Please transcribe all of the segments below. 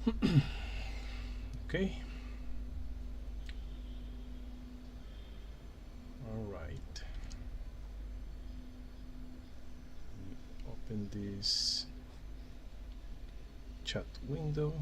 Okay. All right. Open this chat window.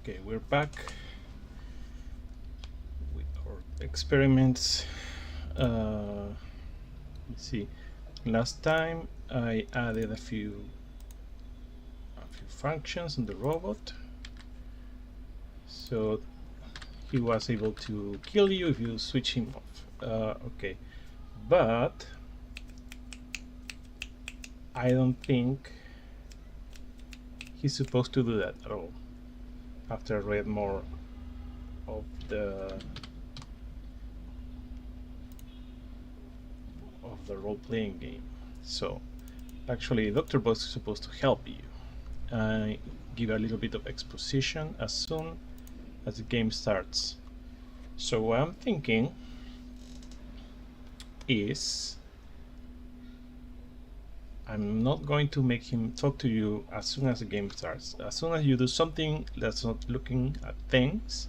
Okay, we're back with our experiments. Let's see. Last time I added a few functions in the robot, so he was able to kill you if you switch him off. Okay, but I don't think he's supposed to do that at all. After I read more of the role-playing game, so actually Dr. Boss is supposed to help you. Give a little bit of exposition as soon as the game starts. So what I'm thinking is I'm not going to make him talk to you as soon as the game starts. As soon as you do something that's not looking at things,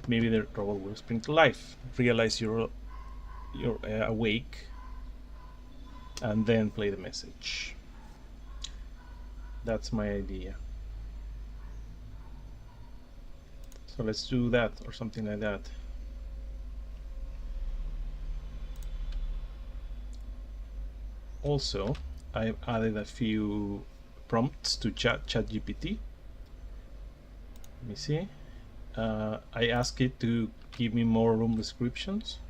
maybe the robot will spring to life, realize you're awake, and then play the message. That's my idea. So let's do that, or something like that. Also, I've added a few prompts to ChatGPT. Let me see. I asked it to give me more room descriptions.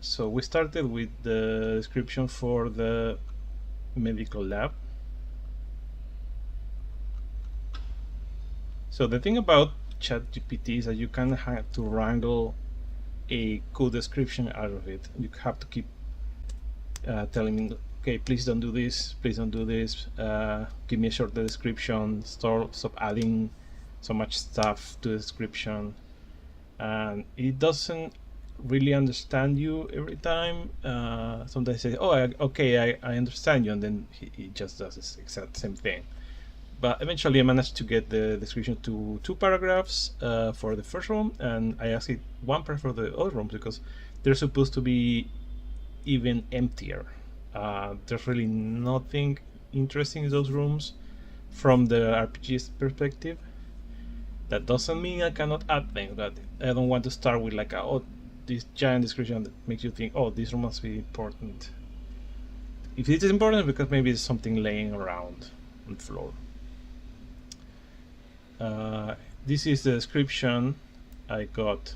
So we started with the description for the medical lab. So the thing about ChatGPT is that you kind of have to wrangle a cool description out of it. You have to keep telling me, okay, please don't do this, please don't do this, give me a shorter description, stop adding so much stuff to the description. And it doesn't really understand you every time. Sometimes say, oh, okay, I understand you, and then he just does this exact same thing. But eventually I managed to get the description to 2 paragraphs for the first room, and I asked it 1 paragraph for the other rooms because they're supposed to be even emptier. There's really nothing interesting in those rooms from the RPG's perspective. That doesn't mean I cannot add things, but I don't want to start with like this giant description that makes you think, oh, this room must be important. If it is important, because maybe it's something laying around on the floor. This is the description I got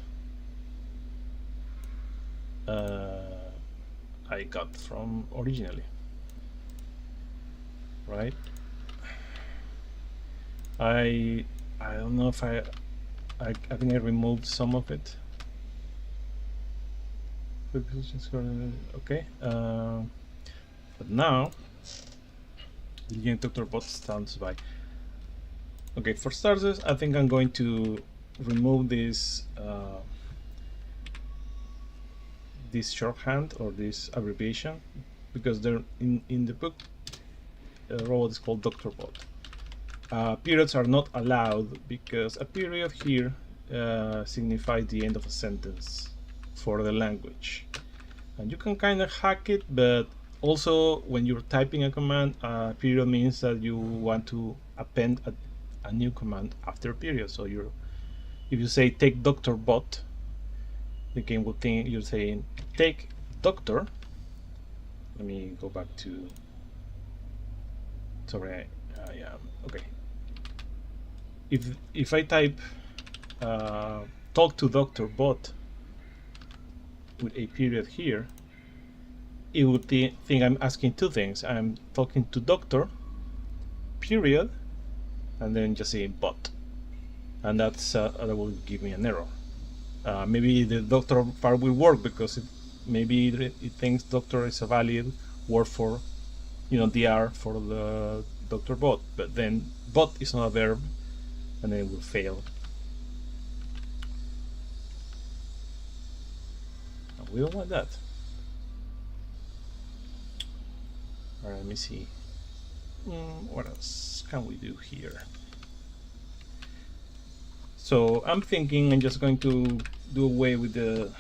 from originally, right? I don't know if I think I removed some of it. Okay, but now the Dr. Bot stands by. Okay, for starters, I think I'm going to remove this this shorthand or this abbreviation because they're in the book. Robot is called Dr. Bot. Periods are not allowed because a period here signifies the end of a sentence for the language, and you can kind of hack it, but also when you're typing a command, period means that you want to append a new command after period, so you're If you say take Dr. Bot, the game will think you're saying take Doctor. Let me go back to. Sorry, yeah, okay. If I type talk to Dr. Bot with a period here, it would think I'm asking two things. I'm talking to Doctor, period, and then just say bot, and that will give me an error. Maybe the Doctor part will work because maybe it thinks Doctor is a valid word for, dr for the Dr. Bot, but then bot is not a verb, and then it will fail. And we don't want that. All right, let me see. What else can we do here? So I'm thinking I'm just going to do away with the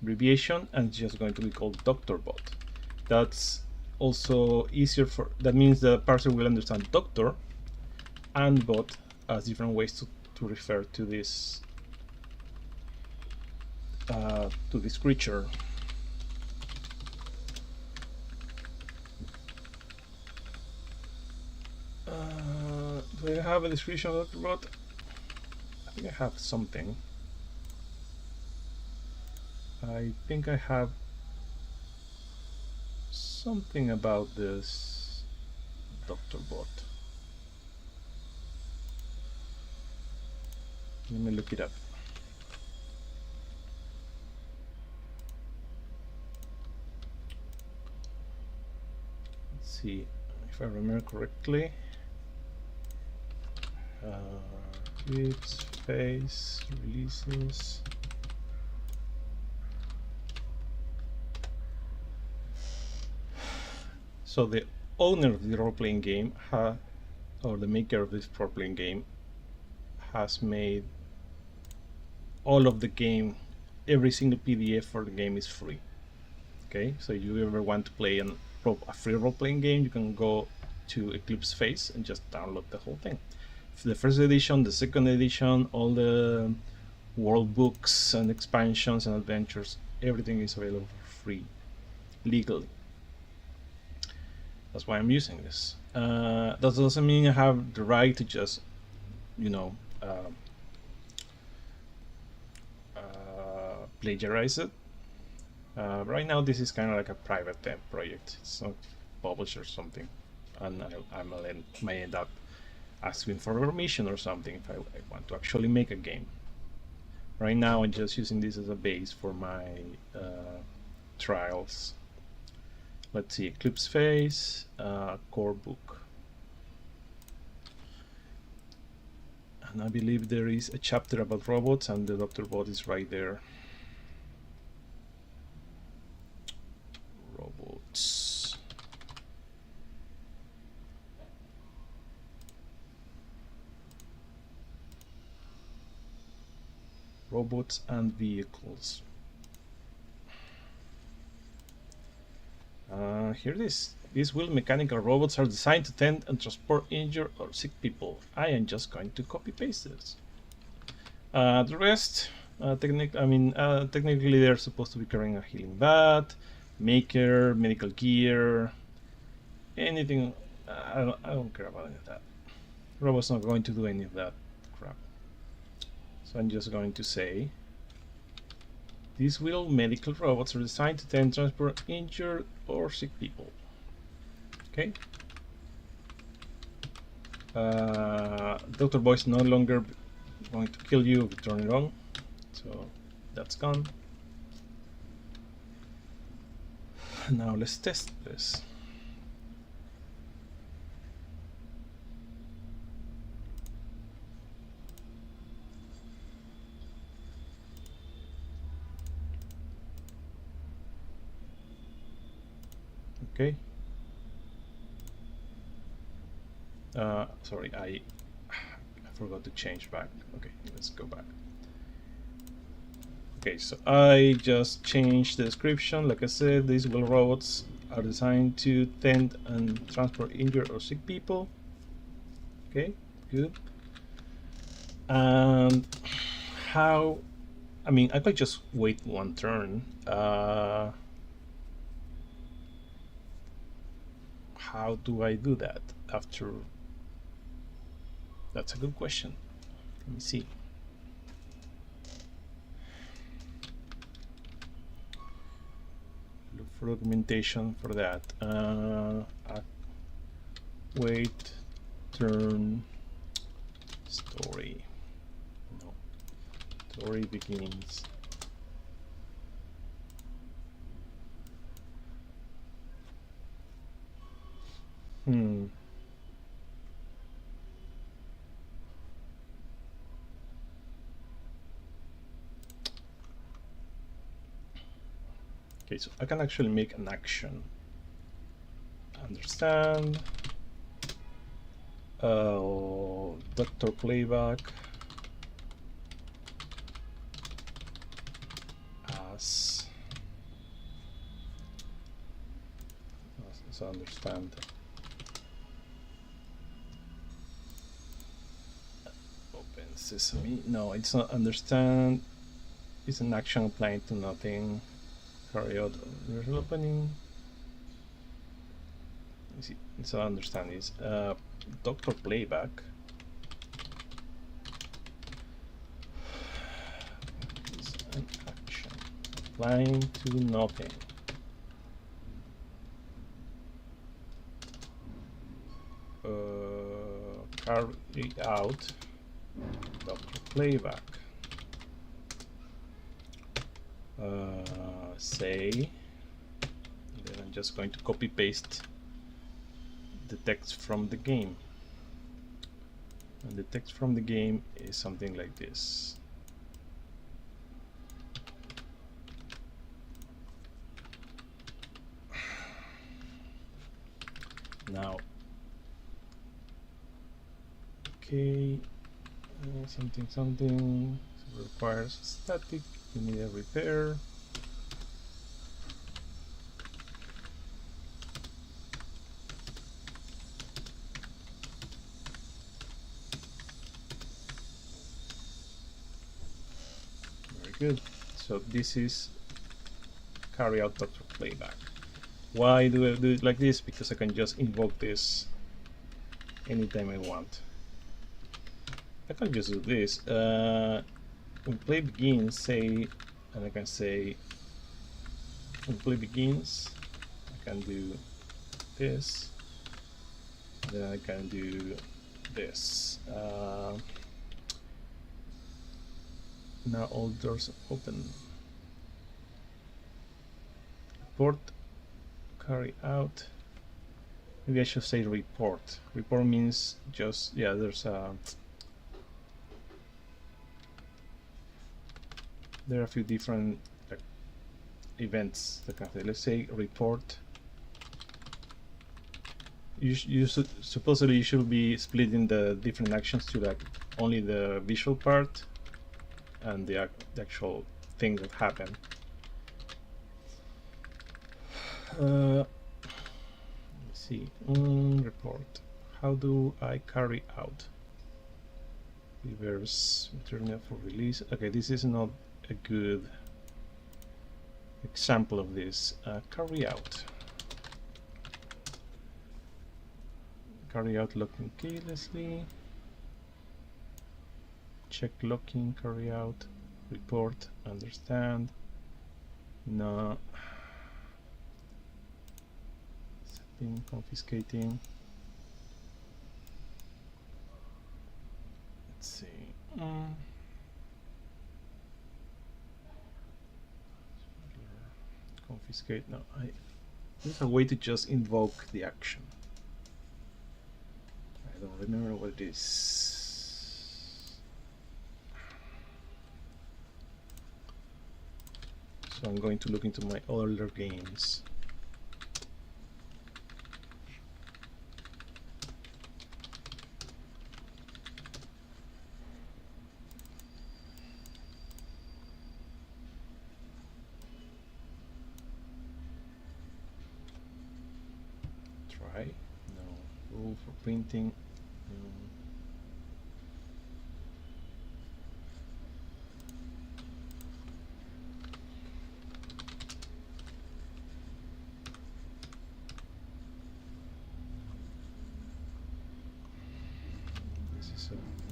abbreviation, and it's just going to be called Dr. Bot. That's also easier that means the parser will understand Doctor and Bot as different ways to refer to this creature. Do I have a description of Dr. Bot? I think I have something. I think I have something about this Dr. Bot. Let me look it up. Let's see if I remember correctly. Eclipse phase releases. So the owner of the role-playing game, or the maker of this role-playing game, has made all of the game, every single PDF for the game is free. Okay, so if you ever want to play a free role-playing game, you can go to Eclipse Phase and just download the whole thing. The first edition, the second edition, all the world books and expansions and adventures, everything is available for free, legally. That's why I'm using this. That doesn't mean I have the right to just, plagiarize it. Right now, this is kind of like a private project. It's not published or something, and I might end up asking for permission or something if I want to actually make a game. Right now, I'm just using this as a base for my trials. Let's see, Eclipse Phase, core book. And I believe there is a chapter about robots, and the Dr. Bot is right there. Robots. Robots and vehicles. Here it is. These wheel mechanical robots are designed to tend and transport injured or sick people. I am just going to copy paste this. The rest, technically they're supposed to be carrying a healing bat, maker, medical gear, anything. I don't care about any of that. Robot's not going to do any of that crap. So I'm just going to say these wheel medical robots are designed to tend, transport injured or sick people. Okay. Dr. Boy is no longer going to kill you if you turn it on. So that's gone. Now let's test this. Okay. Sorry, I forgot to change back. Okay, let's go back. Okay, so I just changed the description. Like I said, these wheel robots are designed to tend and transport injured or sick people. Okay, good. And how, I mean, I could just wait one turn. How do I do that after? That's a good question. Let me see. Look for documentation for that. Wait turn story. No. Story begins. Okay, so I can actually make an action. Understand. Doctor playback as understand. Open Sesame. No, it's not understand. It's an action applying to nothing. Carry out universal opening. Let me see. So understand is Doctor playback. Is an action applying to nothing. Carry out Doctor playback. Say, then I'm just going to copy paste the text from the game, and the text from the game is something like this. Now, okay, something so requires static immediate repair. Good. So this is carry out Doctor playback. Why do I do it like this? Because I can just invoke this anytime I want. I can just do this. When play begins, say, and I can say when play begins, I can do this. Then I can do this. Now all doors open. Report, carry out. Maybe I should say report. Report means just, yeah, there's a, there are a few different like, events that can happen. Let's say report. You supposedly you should be splitting the different actions to like only the visual part and the actual things that happen. Let's see. Report. How do I carry out? Reverse material for release. Okay, this is not a good example of this. Carry out. Carry out locking keylessly. Check locking, carry out, report, understand. No. Setting, confiscating. Let's see. Confiscate. No, there's a way to just invoke the action. I don't remember what it is. So I'm going to look into my older games. Try. No. Rule for printing.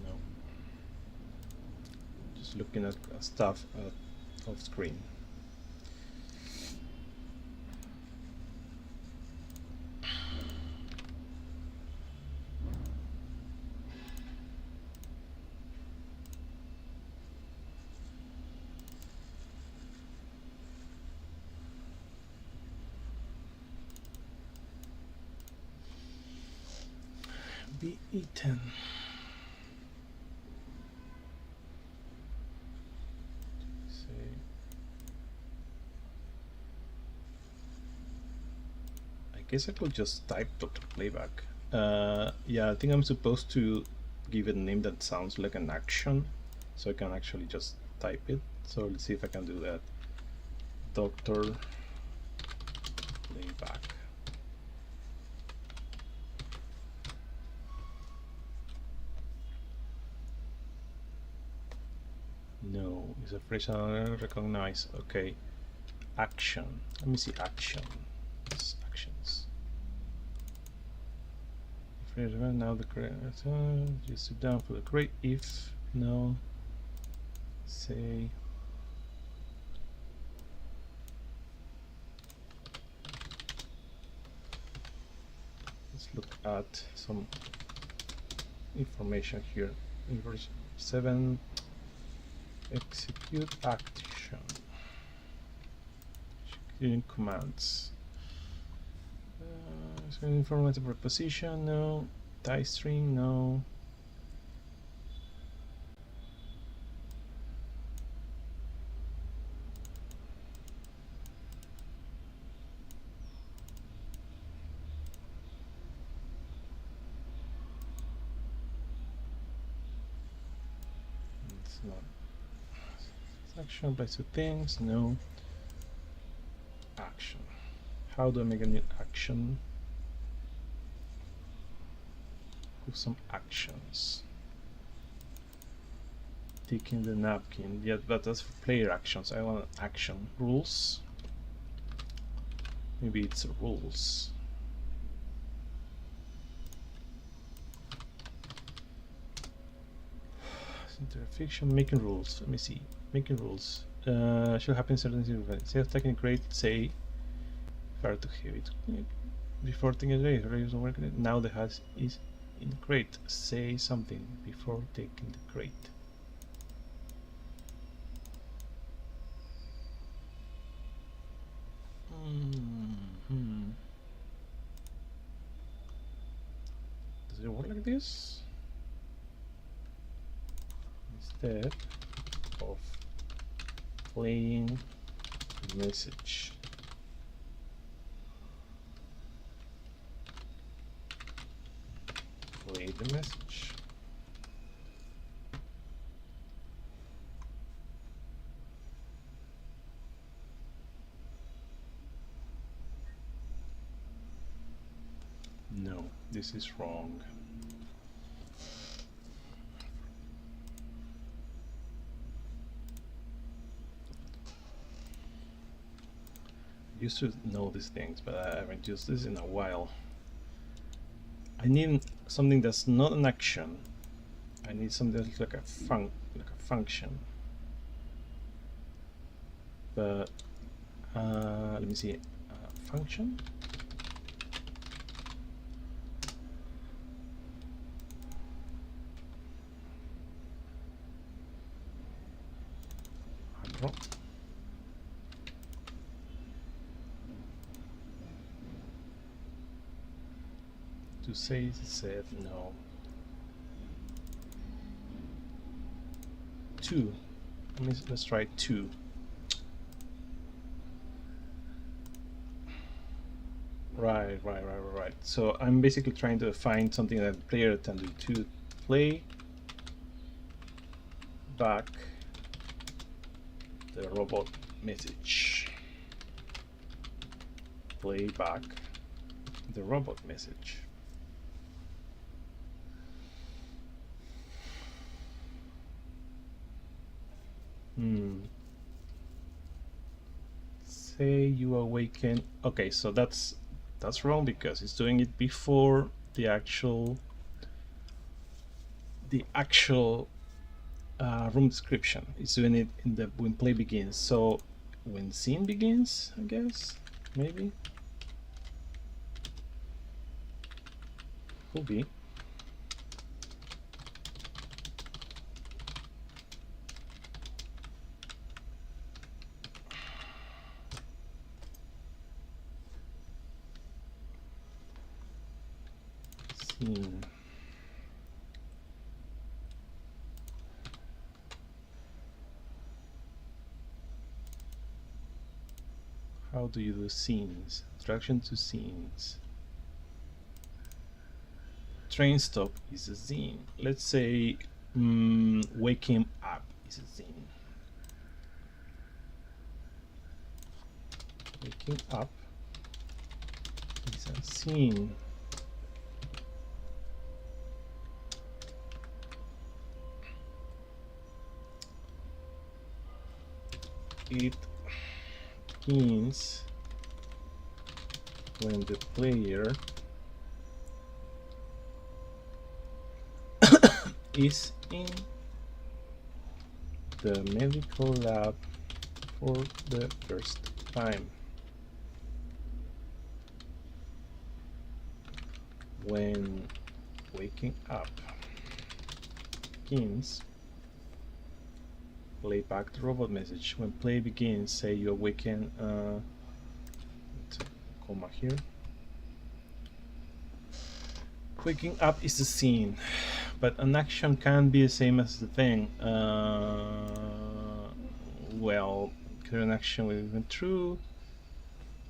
No. Just looking at stuff off screen. Be eaten. I guess I could just type Dr. Playback. Yeah, I think I'm supposed to give it a name that sounds like an action, so I can actually just type it. So let's see if I can do that. Dr. Playback. No, it's a phrase I recognize. Okay, action. Let me see action. It's actions. Now the correct. Just sit down for the correct. If no, say. Let's look at some information here. In verse 7. Execute action. Executing commands. Informative preposition, no. Die string, no. It's not. Action applies to things, no. Action. How do I make a new action? With some actions. Taking the napkin. Yeah, but that's for player actions. I want action. Rules. Maybe it's rules. Fiction, making rules. Let me see. Making rules. Should happen in certain situations. Say attacking great, say far to heavy. Before taking the race, now the hat is in crate. Say something before taking the crate. Does it work like this? Instead of playing message, play the message. No, this is wrong. I used to know these things, but I haven't used this in a while. I need something that's not an action. I need something that's like a function. But let me see. Function. To say said no. 2. Let's try 2. Right. So I'm basically trying to find something that the player attended to. Play back the robot message. Play back the robot message. Say you awaken. Okay, so that's wrong because it's doing it before the actual the actual room description. It's doing it in the when play begins. So when scene begins, I guess, maybe. Could be. Scene. How do you do scenes? Introduction to scenes. Train stop is a scene. Let's say waking up is a scene. Waking up is a scene. It begins when the player is in the medical lab for the first time. When waking up begins, play back the robot message. When play begins, say you awaken, comma here. Waking up is the scene, but an action can be the same as the thing. Well, current action we went through.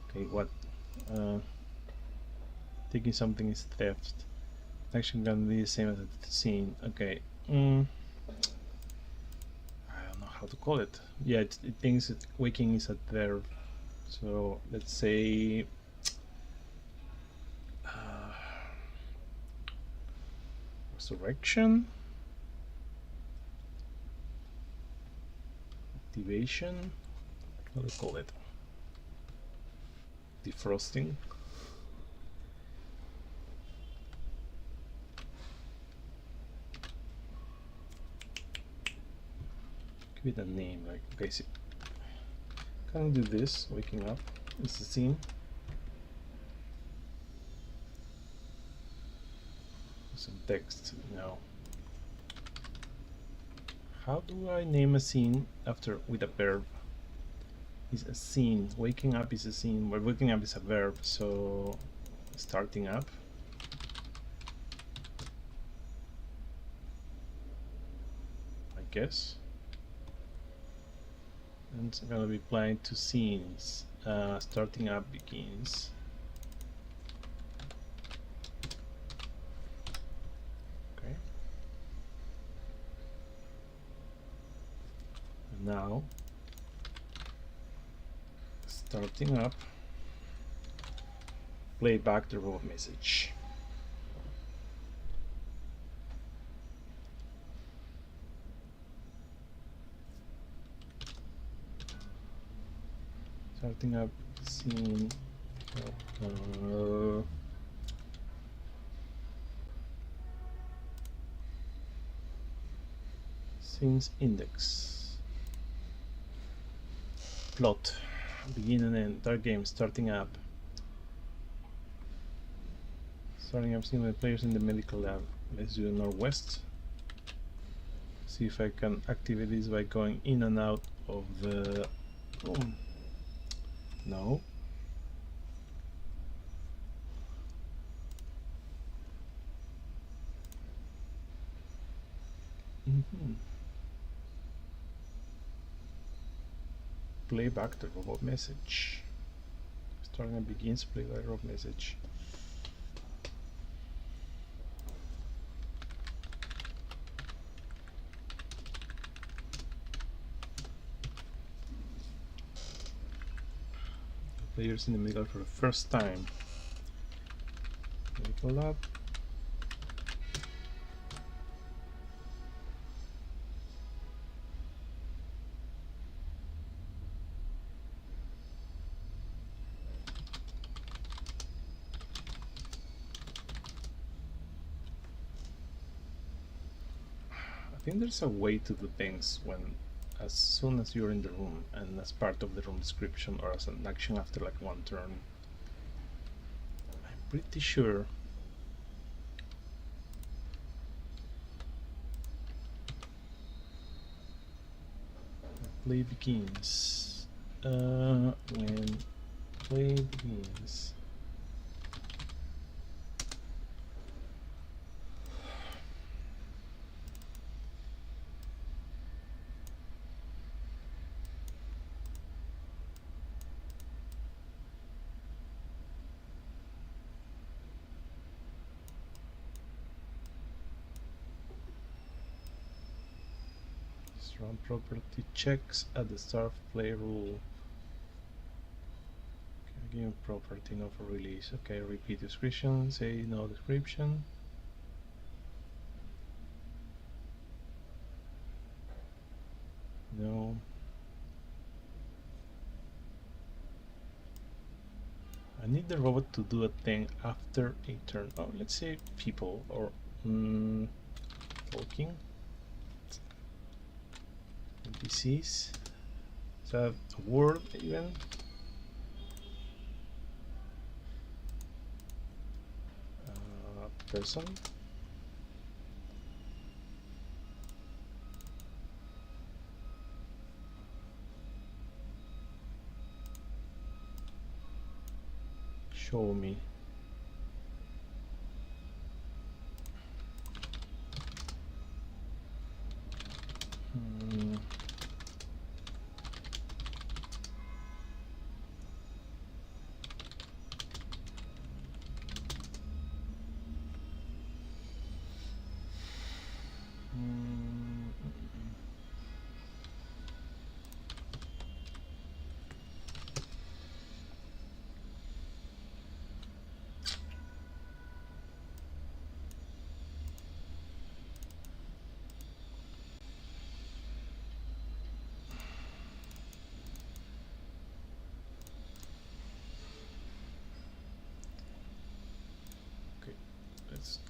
Okay, what? Taking something is theft. Action can be the same as the scene. Okay. I don't know how to call it. Yeah, it thinks that waking is a verb. So let's say resurrection, activation, what do you call it? Defrosting. Give it a name, like, okay, see, can I do this? Waking up is the scene. Some text now. How do I name a scene after with a verb? Is a scene. Waking up is a scene. Well, waking up is a verb, so starting up. I guess. And it's gonna be applying to scenes. Starting up begins. Okay. And now, starting up, play back the robot message. Starting up scene. Scenes index. Plot. Begin and end. Dark game. Starting up. Starting up scene with players in the medical lab. Let's do northwest. See if I can activate this by going in and out of the room. No. Play back the robot message. Starting and begins, play by robot message. Players in the middle for the first time. Medical lab. think there's a way to do things when, as soon as you're in the room and as part of the room description or as an action after like one turn. I'm pretty sure. Play begins. When play begins. Run property checks at the start of play rule. Okay, given property no for release. Okay, repeat description, say no description. No. I need the robot to do a thing after a turn. Oh, let's say people or talking. NPCs. Is that a word even? Person. Show me.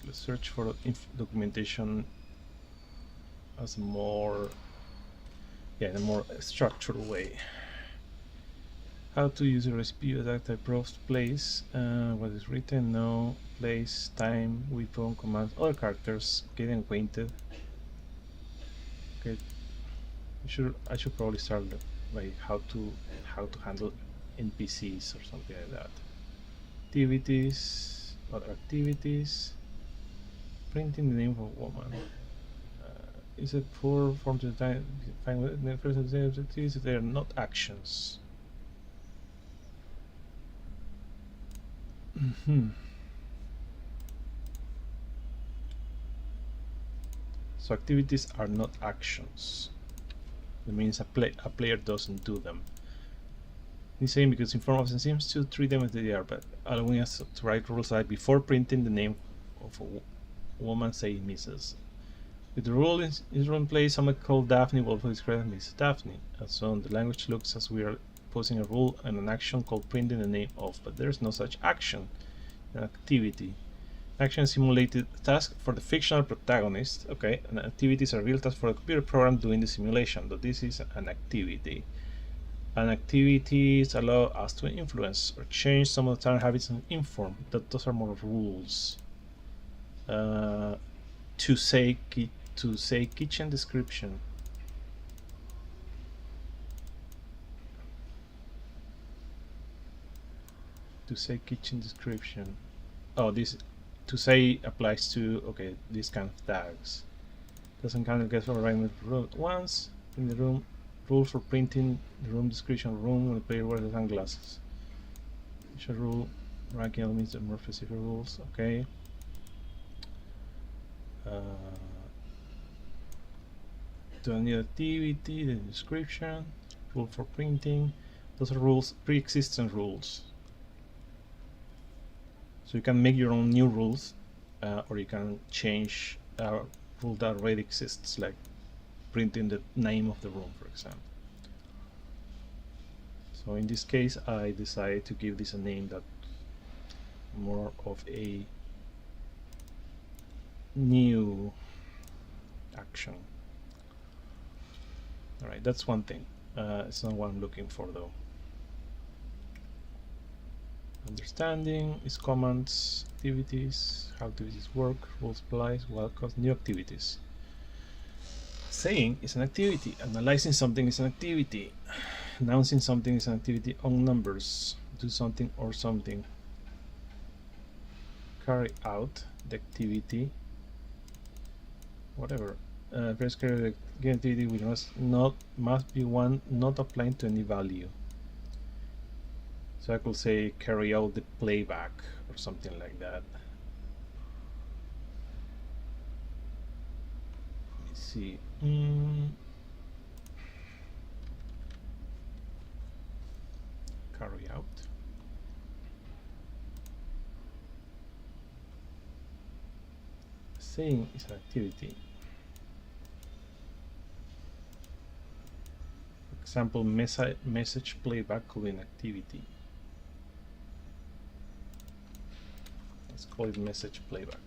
Let's search for documentation as a more, in a more structured way. How to use a recipe that type of place, what is written, no, place, time, weapon, commands, other characters, getting acquainted. Okay, I should probably start by how to handle NPCs or something like that. Activities, other activities. Printing the name of a woman. Is it poor form to find the first activities? They are not actions. So activities are not actions. That means a player doesn't do them. He's saying because Inform seems to treat them as they are, but allowing us to write rules like before printing the name of a woman, say Mrs. With the rule is in place, someone called Daphne will describe Miss Daphne. And so the language looks as we are posing a rule and an action called printing the name of, but there's no such action. An activity. Action simulated task for the fictional protagonist. Okay, and activities are real tasks for the computer program doing the simulation, but this is an activity. And activities allow us to influence or change some of the time habits and inform. Those are more rules. To say kitchen description. To say kitchen description. Oh, this to say applies to these kind of tags. Doesn't count against overriding the once in the room. Rules for printing the room description of room when the player wears sunglasses. Should rule ranking elements and more specific rules. Okay. To a new activity, the description, rule for printing. Those are rules, pre-existing rules. So you can make your own new rules, or you can change a rule that already exists, like printing the name of the room, for example. So in this case, I decided to give this a name that more of a new action. All right, that's one thing. It's not what I'm looking for though. Understanding is commands, activities, how activities work, rules applies, welcomes, new activities. Saying is an activity, analyzing something is an activity, announcing something is an activity on numbers, do something or something, carry out the activity, whatever. Press carry the activity which must be one not applying to any value. So I could say carry out the playback or something like that. Let me see. Carry out. Saying is an activity. For example, message playback could be an activity. Let's call it message playback.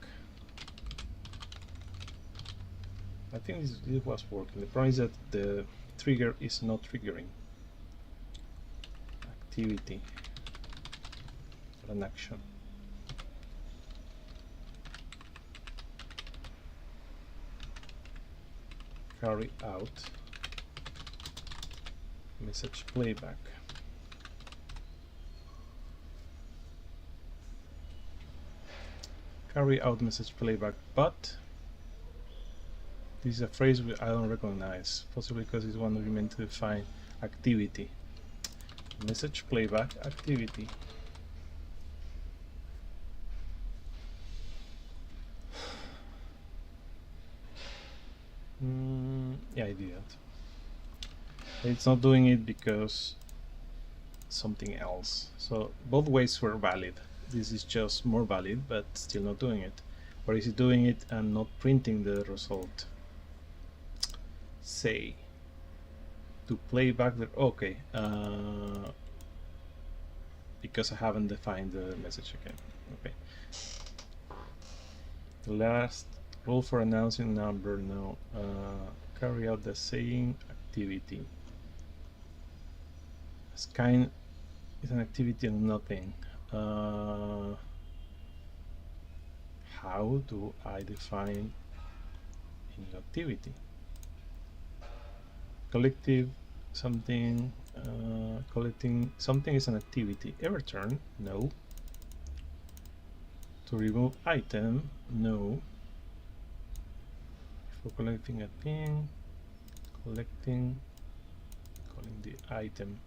I think this was working. The problem is that the trigger is not triggering. Activity for an action. Carry out message playback. Carry out message playback, but this is a phrase I don't recognize, possibly because it's one we meant to define activity. Message playback activity. Yeah, I did it. It's not doing it because something else. So both ways were valid. This is just more valid, but still not doing it. Or is it doing it and not printing the result? Say to play back the okay, because I haven't defined the message again. Okay. The last rule for announcing number, no. Carry out the saying activity. Kind is an activity and nothing. How do I define a new activity? Collective something, collecting something is an activity. Ever turn? No. To remove item? No. For collecting a thing, collecting, calling the item.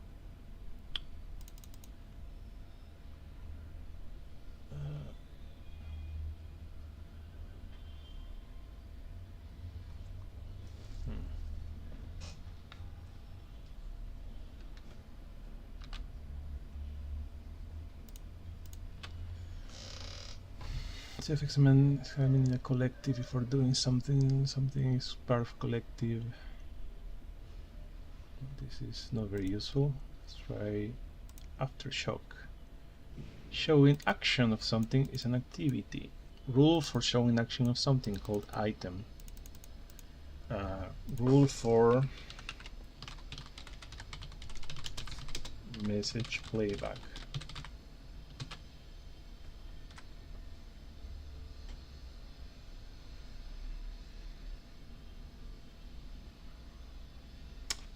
So if examining a collective before doing something, something is part of collective. This is not very useful. Let's try aftershock. Showing action of something is an activity. Rule for showing action of something called item. Rule for message playback.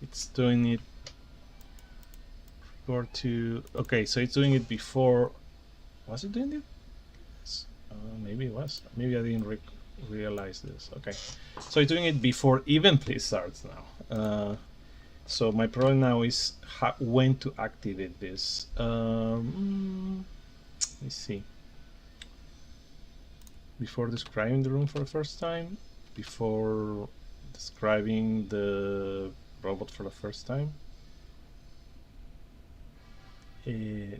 It's doing it for to okay, so it's doing it before. Was it doing it? Maybe it was. Maybe I didn't realize this. Okay, so it's doing it before even play starts now. So my problem now is when to activate this. Let's see. Before describing the room for the first time, before describing the robot for the first time. I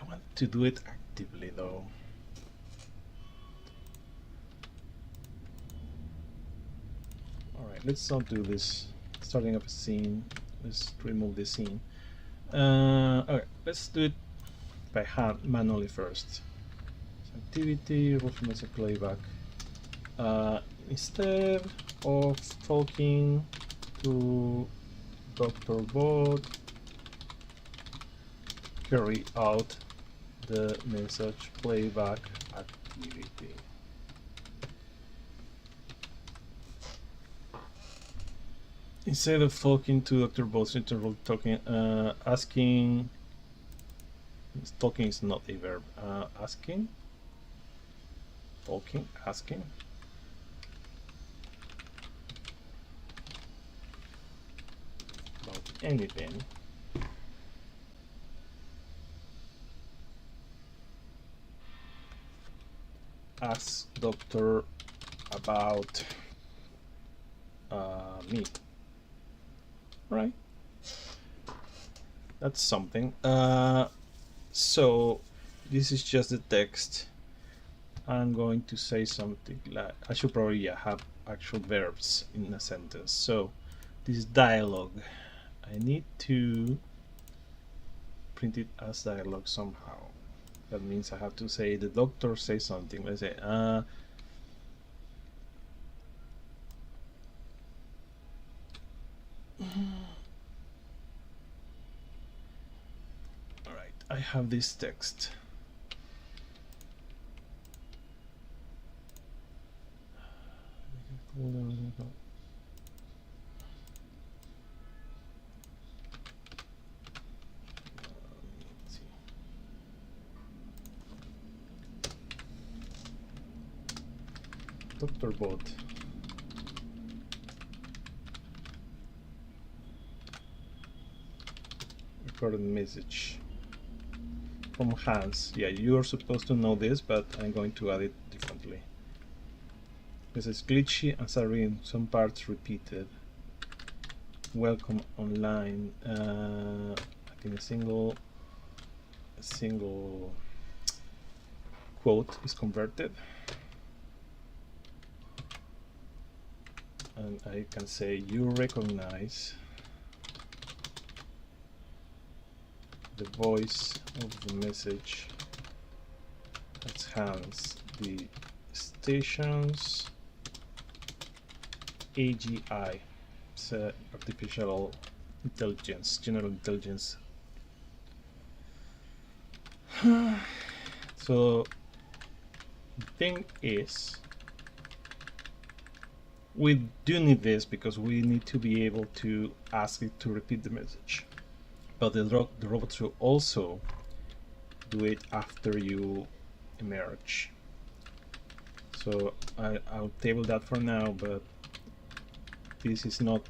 want to do it actively though. Alright, let's not do this. Starting up a scene. Let's remove the scene. Okay, let's do it by hand manually first. Activity, rule for message playback. Instead of talking to Dr. Bot carry out the message playback activity. Instead of talking to Dr. Bot's interval, asking. Talking is not a verb. Asking. Talking. Asking. About anything. Ask doctor about me. Right? That's something. So this is just the text. I'm going to say something like, I should probably have actual verbs in a sentence. So this is dialogue. I need to print it as dialogue somehow. That means I have to say the doctor says something. Let's say all right, I have this text. Dr. Bot recorded message from Hans. Yeah, you are supposed to know this, but I'm going to add it differently. This is glitchy and sorry, some parts repeated. Welcome online. I think a single quote is converted. And I can say you recognize the voice of the message as Hans. The station's AGI, it's artificial intelligence, general intelligence. So the thing is, we do need this because we need to be able to ask it to repeat the message. But the robot should also do it after you emerge. So I'll table that for now, but this is still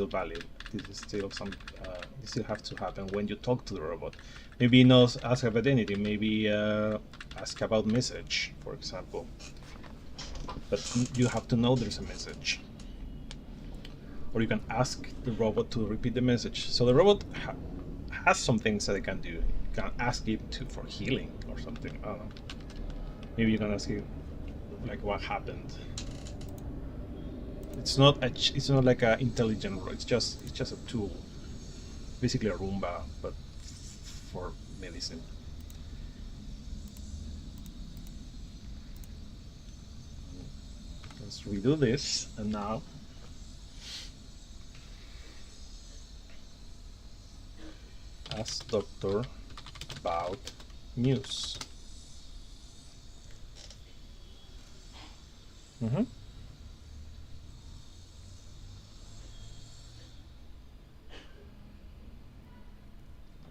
valid. This is still this still has to happen when you talk to the robot. Maybe not ask about anything, maybe ask about message, for example. But you have to know there's a message. Or you can ask the robot to repeat the message. So the robot has some things that it can do. You can ask it for healing or something. I don't know. Maybe you can ask it like what happened. It's not like an intelligent robot. It's just a tool, basically a Roomba, but for medicine. Let's redo this, and now ask doctor about news.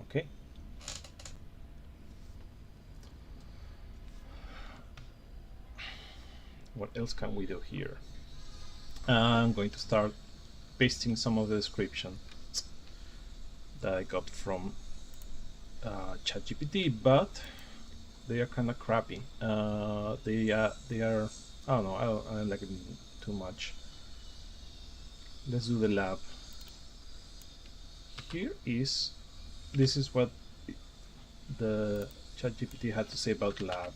Okay. What else can we do here? I'm going to start pasting some of the description that I got from ChatGPT, but they are kind of crappy. They are I don't know. I don't like it too much. Let's do the lab. This is what the ChatGPT had to say about lab.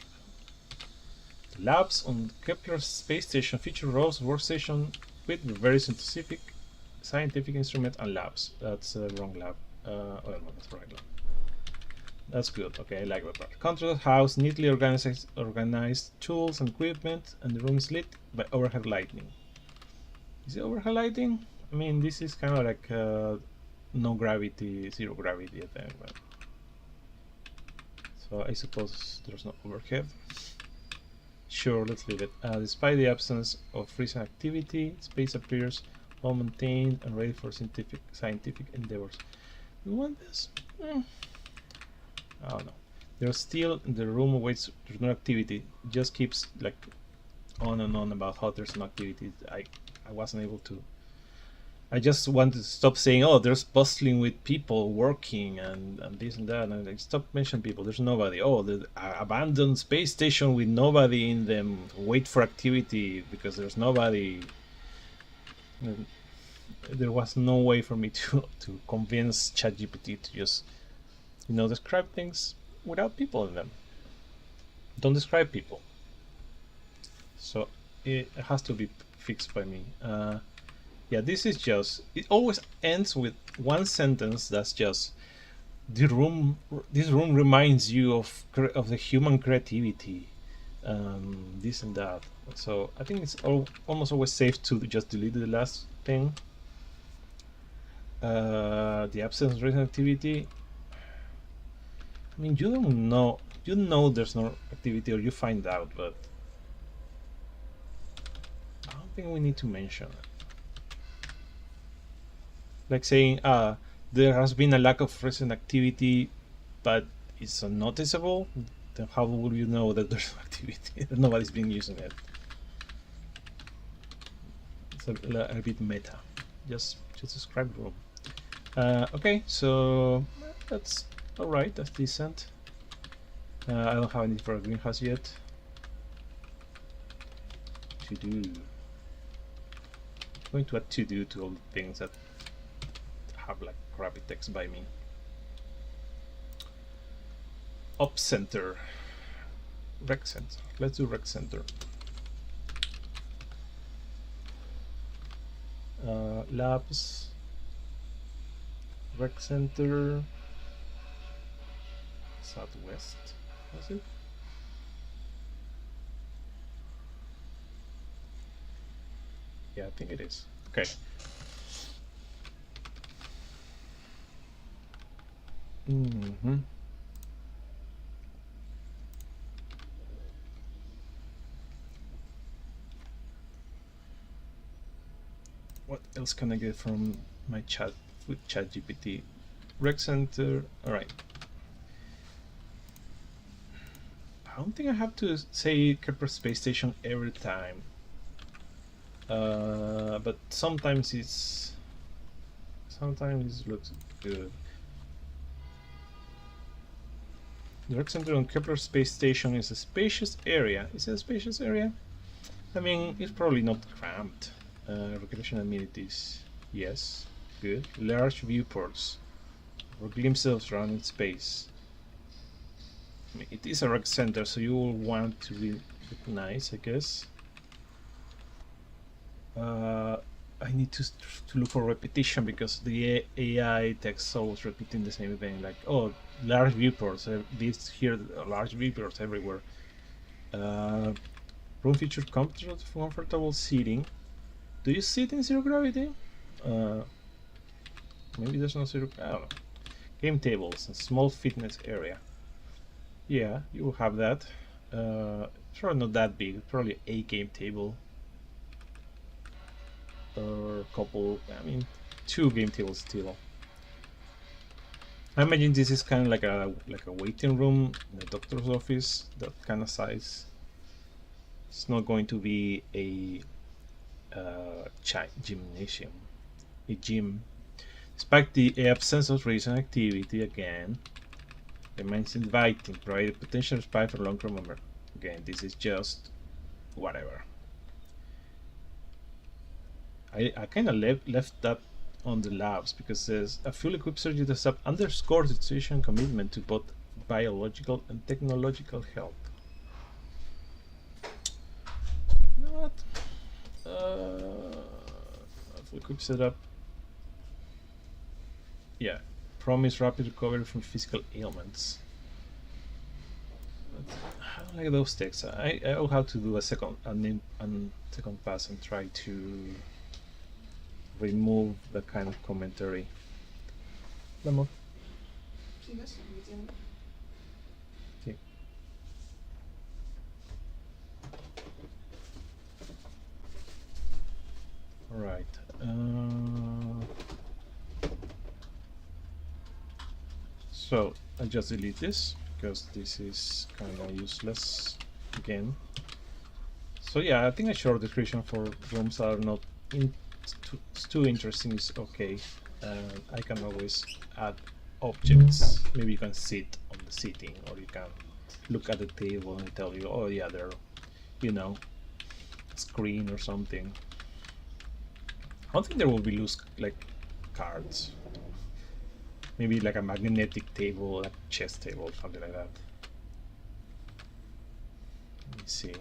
The labs on Kepler space station feature rows of workstation with very scientific instrument and labs. That's the wrong lab. Oh no, that's the right lab. That's good. Okay, I like that part. Control house neatly organized tools and equipment, and the room is lit by overhead lighting. Is it overhead lighting? I mean, this is kind of like no gravity, zero gravity, I think. But so I suppose there's no overhead. Sure, let's leave it. Despite the absence of recent activity, space appears well maintained and ready for scientific endeavors. You want this? I don't know. There's still the room awaits. There's no activity. It just keeps like on and on about how there's no activity. I wasn't able to. I just wanted to stop saying, oh, there's bustling with people working and this and that, and I stop mentioning people. There's nobody. Oh, the abandoned space station with nobody in them. Wait for activity because there's nobody. And there was no way for me to convince ChatGPT to just, describe things without people in them. Don't describe people. So it has to be fixed by me. Yeah, this is just, it always ends with one sentence that's just, this room reminds you of the human creativity, this and that. So I think it's almost always safe to just delete the last thing. The absence of recent activity. I mean, you don't know, there's no activity, or you find out, but I don't think we need to mention it. Like saying, there has been a lack of recent activity, but it's unnoticeable. Then how will you know that there's activity? Nobody's been using it. It's a bit meta. Just describe the room. Okay, so that's all right. That's decent. I don't have any for a greenhouse yet. To do. I'm going to add to do to all the things that have like crappy text by me. Op center, rec center. Let's do rec center. Labs, rec center, southwest. Was it? Yeah, I think it is. Okay. What else can I get from my chat with ChatGPT? Rec center. All right. I don't think I have to say Kepler Space Station every time. But sometimes it looks good. The rec center on Kepler Space Station is a spacious area. Is it a spacious area? I mean, it's probably not cramped. Recreation amenities, yes, good. Large viewports or glimpses of surrounding space. I mean, it is a rec center, so you will want to be nice, I guess. I need to look for repetition because the AI text always repeating the same thing, like, oh, large viewports. This here, large viewports everywhere. Room features comfortable seating. Do you sit in zero gravity? Maybe there's no zero. I don't know. Game tables and small fitness area. Yeah, you will have that. Probably not that big. Probably a game table. Or a couple. I mean, 2 game tables still. I imagine this is kind of like a waiting room in a doctor's office. That kind of size. It's not going to be a gymnasium, a gym. Despite the absence of recent activity, again, remains inviting, provide a potential spike for long-term memory. Again, this is just whatever. I kind of left that on the labs because there's a fully equipped surgery setup underscores its vision commitment to both biological and technological health. You know what? Fully equipped setup. Yeah, promise rapid recovery from physical ailments. But I don't like those texts. I'll have to do a second pass and try to remove the kind of commentary. Vamos. Sí. All right. So I just delete this because this is kind of useless again. So yeah, I think a short description for rooms that are not too interesting is okay. I can always add objects. Maybe you can sit on the seating, or you can look at the table and tell you, oh yeah, there, you know, a screen or something. I don't think there will be loose like cards. Maybe like a magnetic table, like chess table, something like that. Let me see.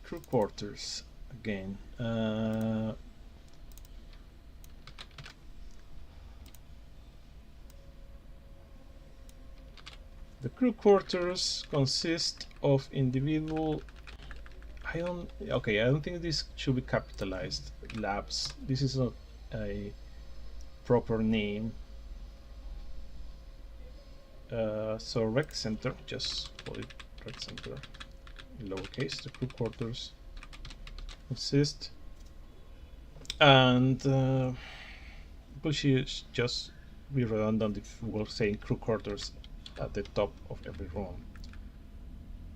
Crew quarters again. The crew quarters consist of individual. I don't think this should be capitalized. Labs. This is not a proper name. So rec center, just call it rec center in lowercase. The crew quarters consist, and we should just be redundant if we're saying crew quarters at the top of every room.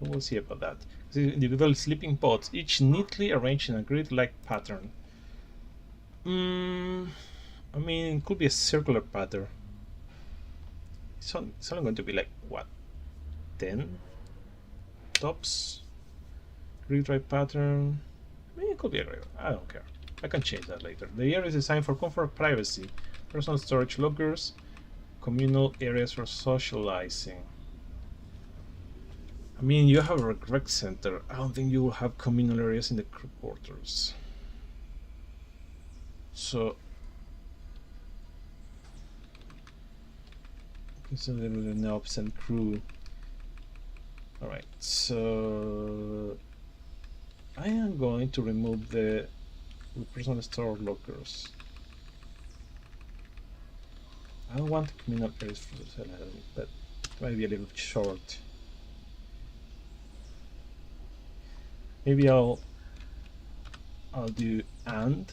We'll see about that. The individual sleeping pods, each neatly arranged in a grid-like pattern. I mean, it could be a circular pattern. It's only going to be like, what, 10 tops? Grid-like pattern. I mean, it could be a grid. I don't care. I can change that later. The area is designed for comfort, privacy, personal storage lockers, communal areas for socializing. I mean, you have a rec center. I don't think you will have communal areas in the crew quarters. So it's a little bit an absent crew. All right, so I am going to remove the personal store lockers. I don't want communal areas for the cell, but it might be a little short. Maybe I'll do and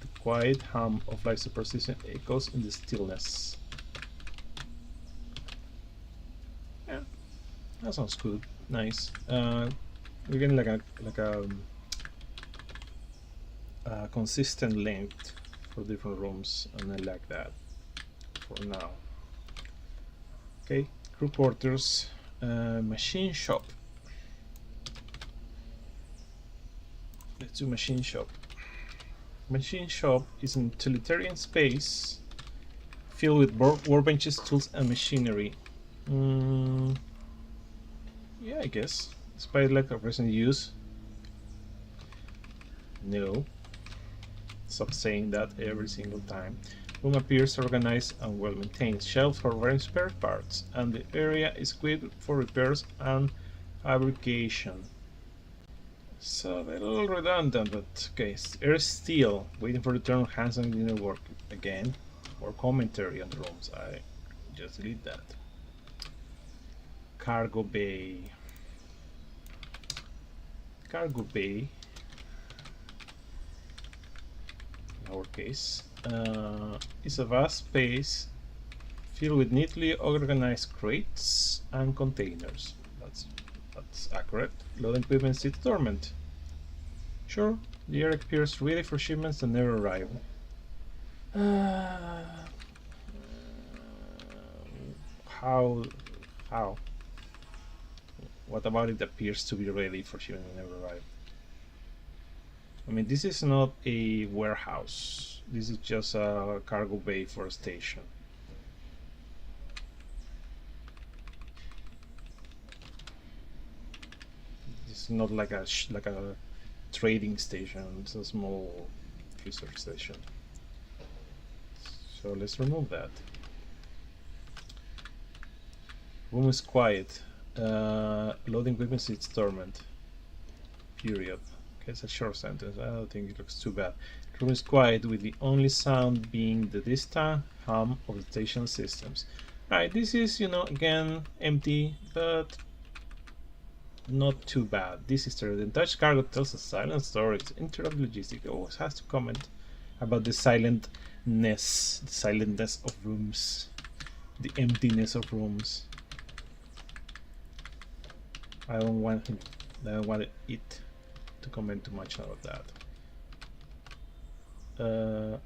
the quiet hum of life superstition echoes in the stillness. Yeah, that sounds good. Nice. We're getting like a consistent length for different rooms, and I like that for now. Okay, crew quarters, machine shop. Let's do machine shop. Machine shop is an utilitarian space filled with workbenches, tools, and machinery. Yeah, I guess. Despite lack of recent use. No. Stop saying that every single time. Room appears organized and well maintained. Shelves for various spare parts, and the area is equipped for repairs and fabrication. So a little redundant, but okay. Air steel, waiting for the turn of hands on dinner work again. Or commentary on the rooms. I just delete that. Cargo bay. Cargo bay. In our case, is a vast space filled with neatly organized crates and containers. That's accurate. Loading equipment sits dormant. Sure, the air appears ready for shipments that never arrive. How? What about it appears to be ready for shipment and never arrive? I mean, this is not a warehouse. This is just a cargo bay for a station. It's not like a trading station. It's a small research station. So let's remove that. Room is quiet. Loading equipment is dormant. Period. Okay, it's a short sentence. I don't think it looks too bad. The room is quiet, with the only sound being the distant hum of the station systems. Right, this is, you know, again, empty, but not too bad. This is true. The Dutch cargo tells a silent story. It's interrupt logistics. Always has to comment about the silentness of rooms, the emptiness of rooms. I don't want it to comment too much about that. Let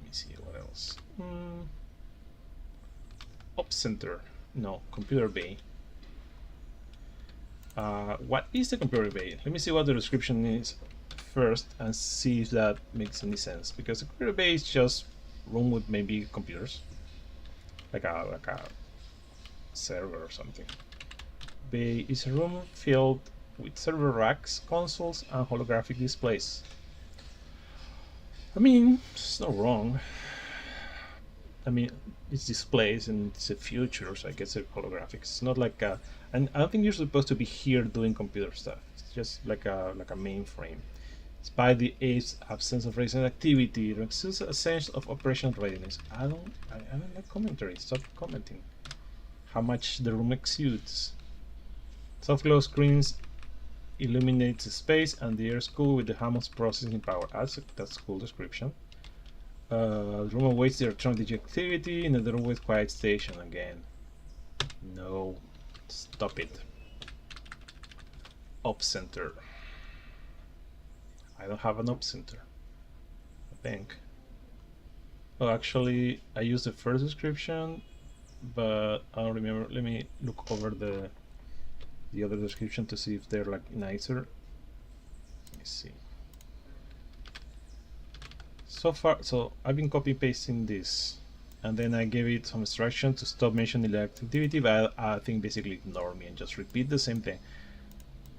me see what else. Ops center. No, computer bay. What is the computer bay? Let me see what the description is first and see if that makes any sense. Because the computer bay is just room with maybe computers, like a server or something. Bay is a room filled with server racks, consoles, and holographic displays. I mean, it's not wrong. I mean, it's displays and it's a future, so I guess it's holographic. It's not like a, and I don't think you're supposed to be here doing computer stuff. It's just like a mainframe. Despite the absence of recent activity, there exists a sense of operational readiness. I don't like commentary. Stop commenting. How much the room exudes. Soft glow screens illuminates the space, and the air is cool with the Hammond's processing power. That's a cool description. The room awaits the return of activity in the room with quiet station again. No, stop it. Op center. I don't have an op center, I think. Oh, actually, I used the first description, but I don't remember. Let me look over the other description to see if they're like nicer. Let me see. So far, so I've been copy pasting this, and then I gave it some instruction to stop mentioning the activity, but I think basically ignore me and just repeat the same thing.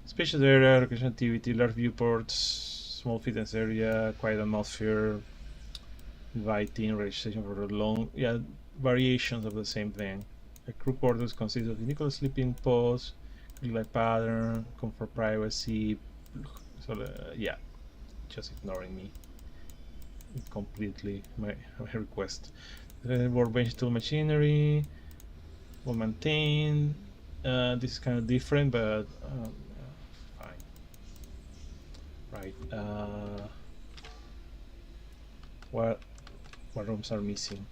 Spacious area, location activity, large viewports, small fitness area, quiet atmosphere, inviting, registration for long, yeah, variations of the same thing. A crew quarters consists of unique sleeping pods, light pattern, comfort, privacy. So yeah, just ignoring me completely my request. Workbench tool machinery, will maintain. This is kind of different, but fine. Right. What rooms are missing?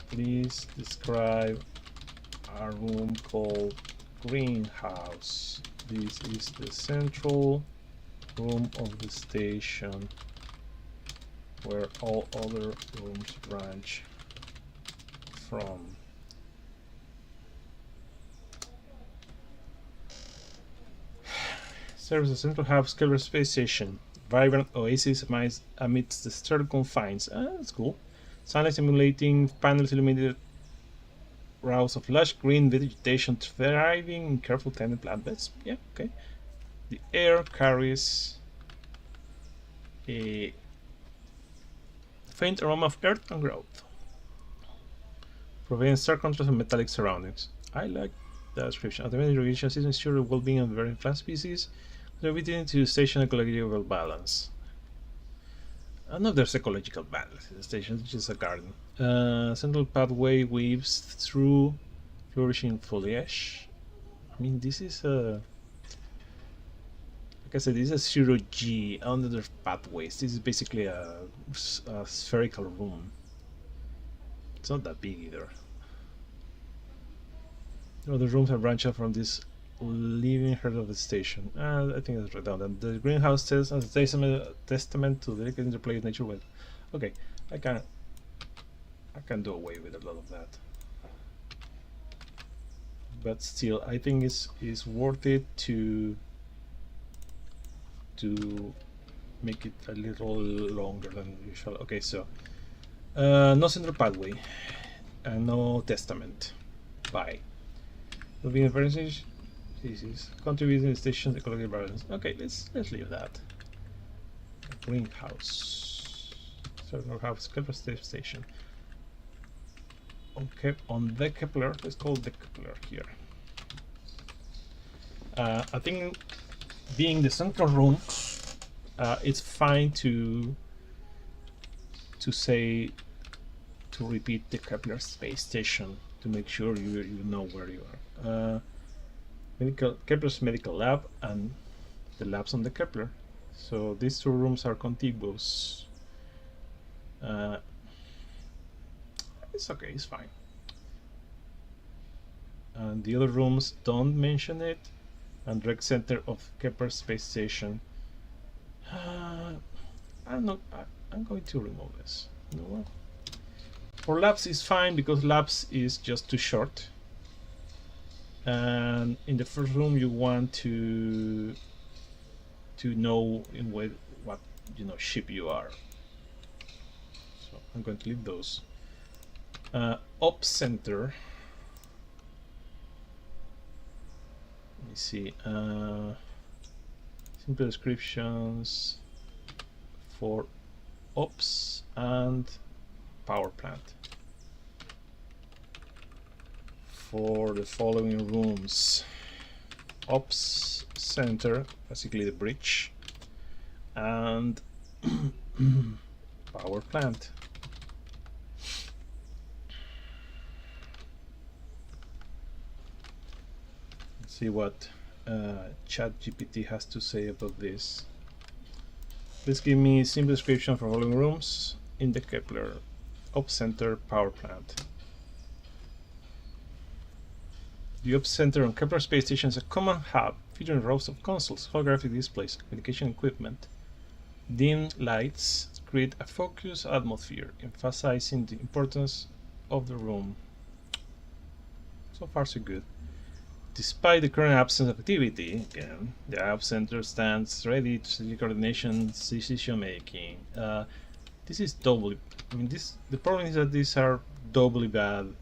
Please describe a room called greenhouse. This is the central room of the station where all other rooms branch from. Serves as a central hub scalar space station, vibrant oasis amidst the sterile confines. That's cool. Sunlight simulating panels illuminated rows of lush green vegetation thriving in careful tended plant beds. Yeah, okay. The air carries a faint aroma of earth and growth, providing stark contrast of metallic surroundings. I like the description. Automated irrigation system ensure the well-being of very plant species, contributing to station ecological balance. I don't know if there's ecological balance in the station, it's just a garden. Central pathway weaves through flourishing foliage. I mean, this is a... Like I said, this is a 0G. I don't know there's pathways. This is basically a spherical room. It's not that big either. No, the rooms are branched out from this living heart of the station. I think that's redundant. The greenhouse says as a testament to the delicate interplay of nature with. Okay, I can do away with a lot of that. But still, I think it's worth it to make it a little longer than usual. Okay, so no central pathway and no testament. Bye. Will be inferences. This is contributing to the station's ecological balance. Okay, let's leave that. Greenhouse. So we'll have Scalper station. on the Kepler. Let's call the Kepler here. I think being the central room, it's fine to repeat the Kepler space station to make sure you know where you are. Kepler's medical lab and the labs on the Kepler. So these two rooms are contiguous. It's okay, it's fine. And the other rooms don't mention it. And rec center of Kepler space station. I'm going to remove this. You know what? For labs is fine because labs is just too short. And in the first room you want to know in what ship you are. So I'm going to leave those. Ops center. Let me see. Simple descriptions for ops and power plant for the following rooms: ops center, basically the bridge, and power plant. Let's see what ChatGPT has to say about this. Please give me simple description for following rooms in the Kepler: ops center, power plant. The ops center on Kepler space station is a common hub featuring rows of consoles, holographic displays, communication equipment. Dim lights create a focused atmosphere, emphasizing the importance of the room. So far, so good. Despite the current absence of activity, again, the ops center stands ready to strategic coordination, decision making. This is doubly. I mean, the problem is that these are doubly bad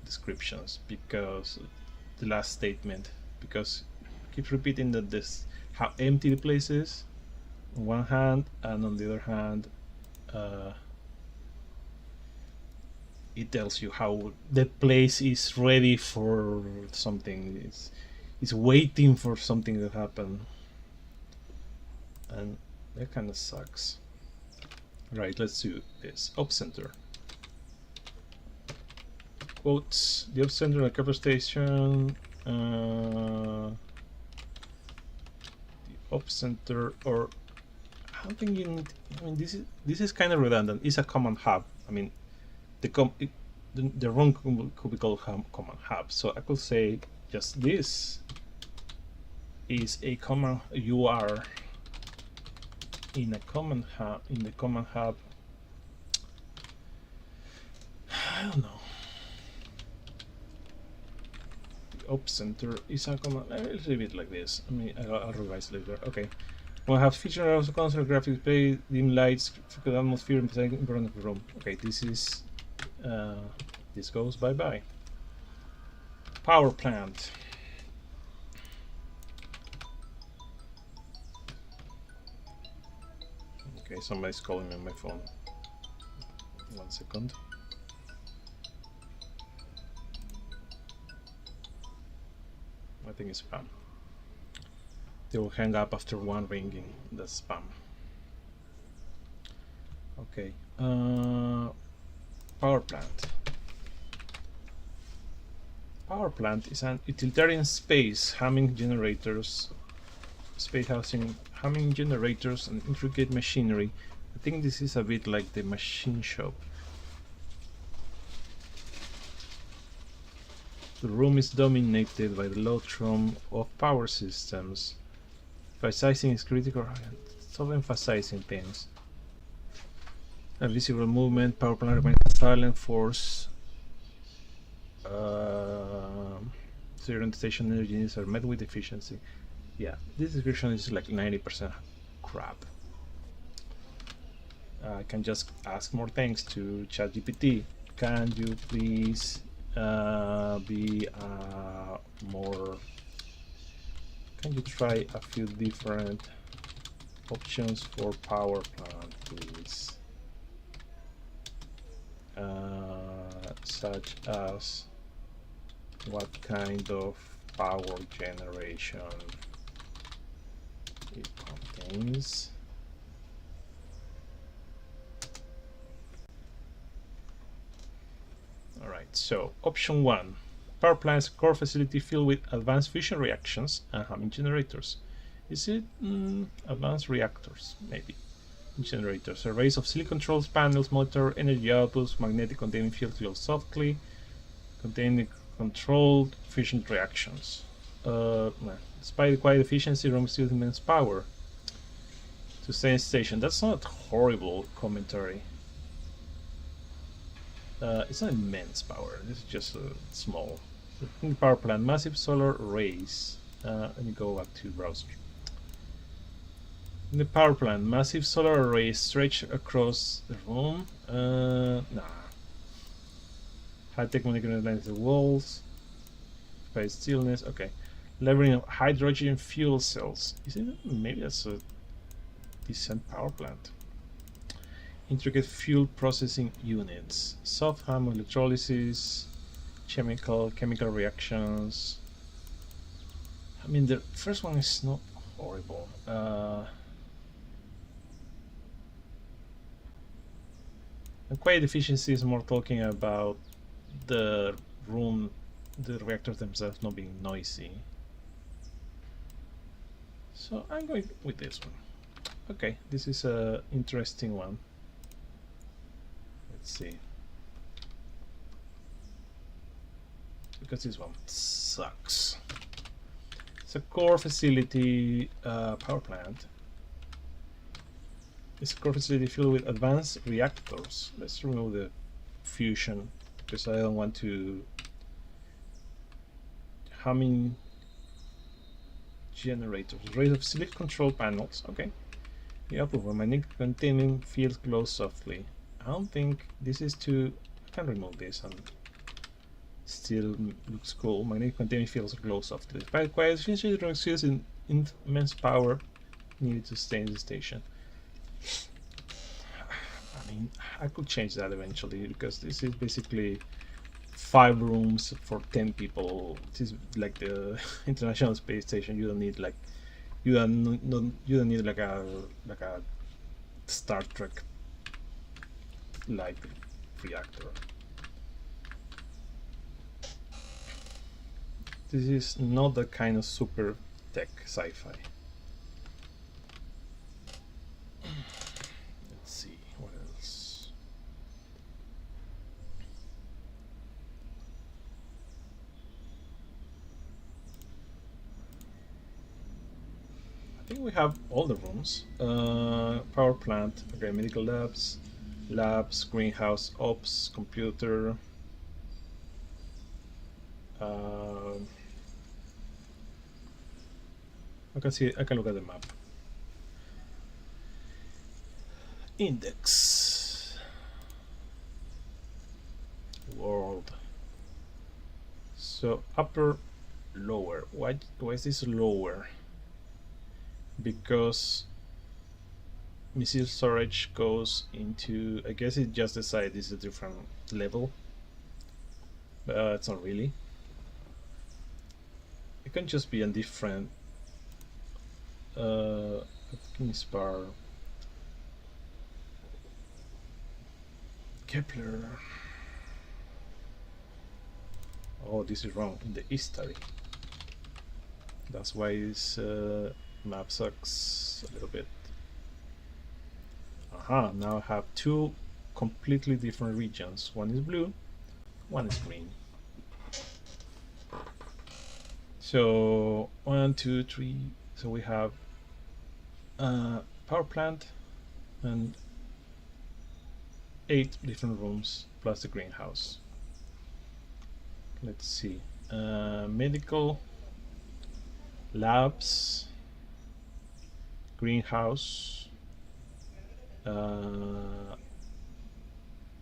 descriptions because the last statement, because it keeps repeating that this how empty the place is on one hand, and on the other hand, it tells you how the place is ready for something. It's waiting for something to happen, and that kind of sucks. Right, let's do this. Ops center. Quotes: the ops center at Kepler station. The ops center, or I think you need. I mean, this is kind of redundant. It's a common hub. I mean, the room could be called common hub. So I could say just this is a common. You are in a common hub. In the common hub. I don't know. The ops center is a common. Let's leave it like this. I mean, I'll revise later. Okay. We'll have feature also console graphics display, dim lights, focus atmosphere, and important of the room. Okay, this is this goes bye-bye. Power plant. Okay, somebody's calling me on my phone. 1 second. I think it's spam. They will hang up after one ringing. That's spam. Okay. Power plant. Power plant is an utilitarian space humming generators, humming generators and intricate machinery. I think this is a bit like the machine shop. The room is dominated by the low thrum of power systems. Emphasizing is critical, so emphasizing things. A visible movement, power plant remains a silent force. Zero station energy needs are met with efficiency. Yeah, this description is like 90% crap. I can just ask more things to ChatGPT. Can you please be more? Can you try a few different options for power plant, please? such as what kind of power generation it contains. Alright, so option 1. Power plant is a core facility filled with advanced fusion reactions and Hamming generators. Is it advanced reactors? Maybe. Generators. Arrays of silicon controls panels monitor energy outputs, magnetic containing fields glow softly, containing controlled fusion reactions. Despite the quiet efficiency, room still immense power. To stay in station. That's not horrible commentary. It's not immense power. This is just small. In the power plant, massive solar arrays. Let me go back to browser. In the power plant, massive solar arrays stretch across the room. Nah. High-tech molecular lines the walls. Space stillness. Okay. Leveling of hydrogen fuel cells. Is it? Maybe that's a decent power plant. Intricate fuel processing units. Soft ham electrolysis. Chemical reactions. I mean, the first one is not horrible. And quiet efficiency is more talking about the room, the reactors themselves not being noisy. So I'm going with this one. Okay, this is a interesting one. Let's see. Because this one sucks. It's a core facility power plant. It's a core facility filled with advanced reactors. Let's remove the fusion because I don't want to. Hamming generators. Arrays of silicon control panels. Okay. The output of magnetic containing fields glow softly. I don't think this is too. I can remove this and still looks cool. Magnetic containing fields glow softly. Despite quiet efficiency, it results in immense power needed to stay in the station. I mean, I could change that eventually because this is basically 5 rooms for 10 people. This is like the International Space Station. You don't need like you don't need like a Star Trek like reactor. This is not the kind of super tech sci-fi. Let's see what else. I think we have all the rooms. Power plant, okay, medical labs, greenhouse ops, computer. I can look at the map. Index. World. So upper, lower. Why is this lower? Because missile storage goes into, I guess it just decided this is a different level, but it's not really. It can just be a different Spar, Kepler. Oh, this is wrong in the history. That's why this map sucks a little bit. Aha, now I have 2 completely different regions. One is blue, one is green. So 1, 2, 3. So we have power plant and 8 different rooms plus the greenhouse. Let's see. Medical, labs, greenhouse,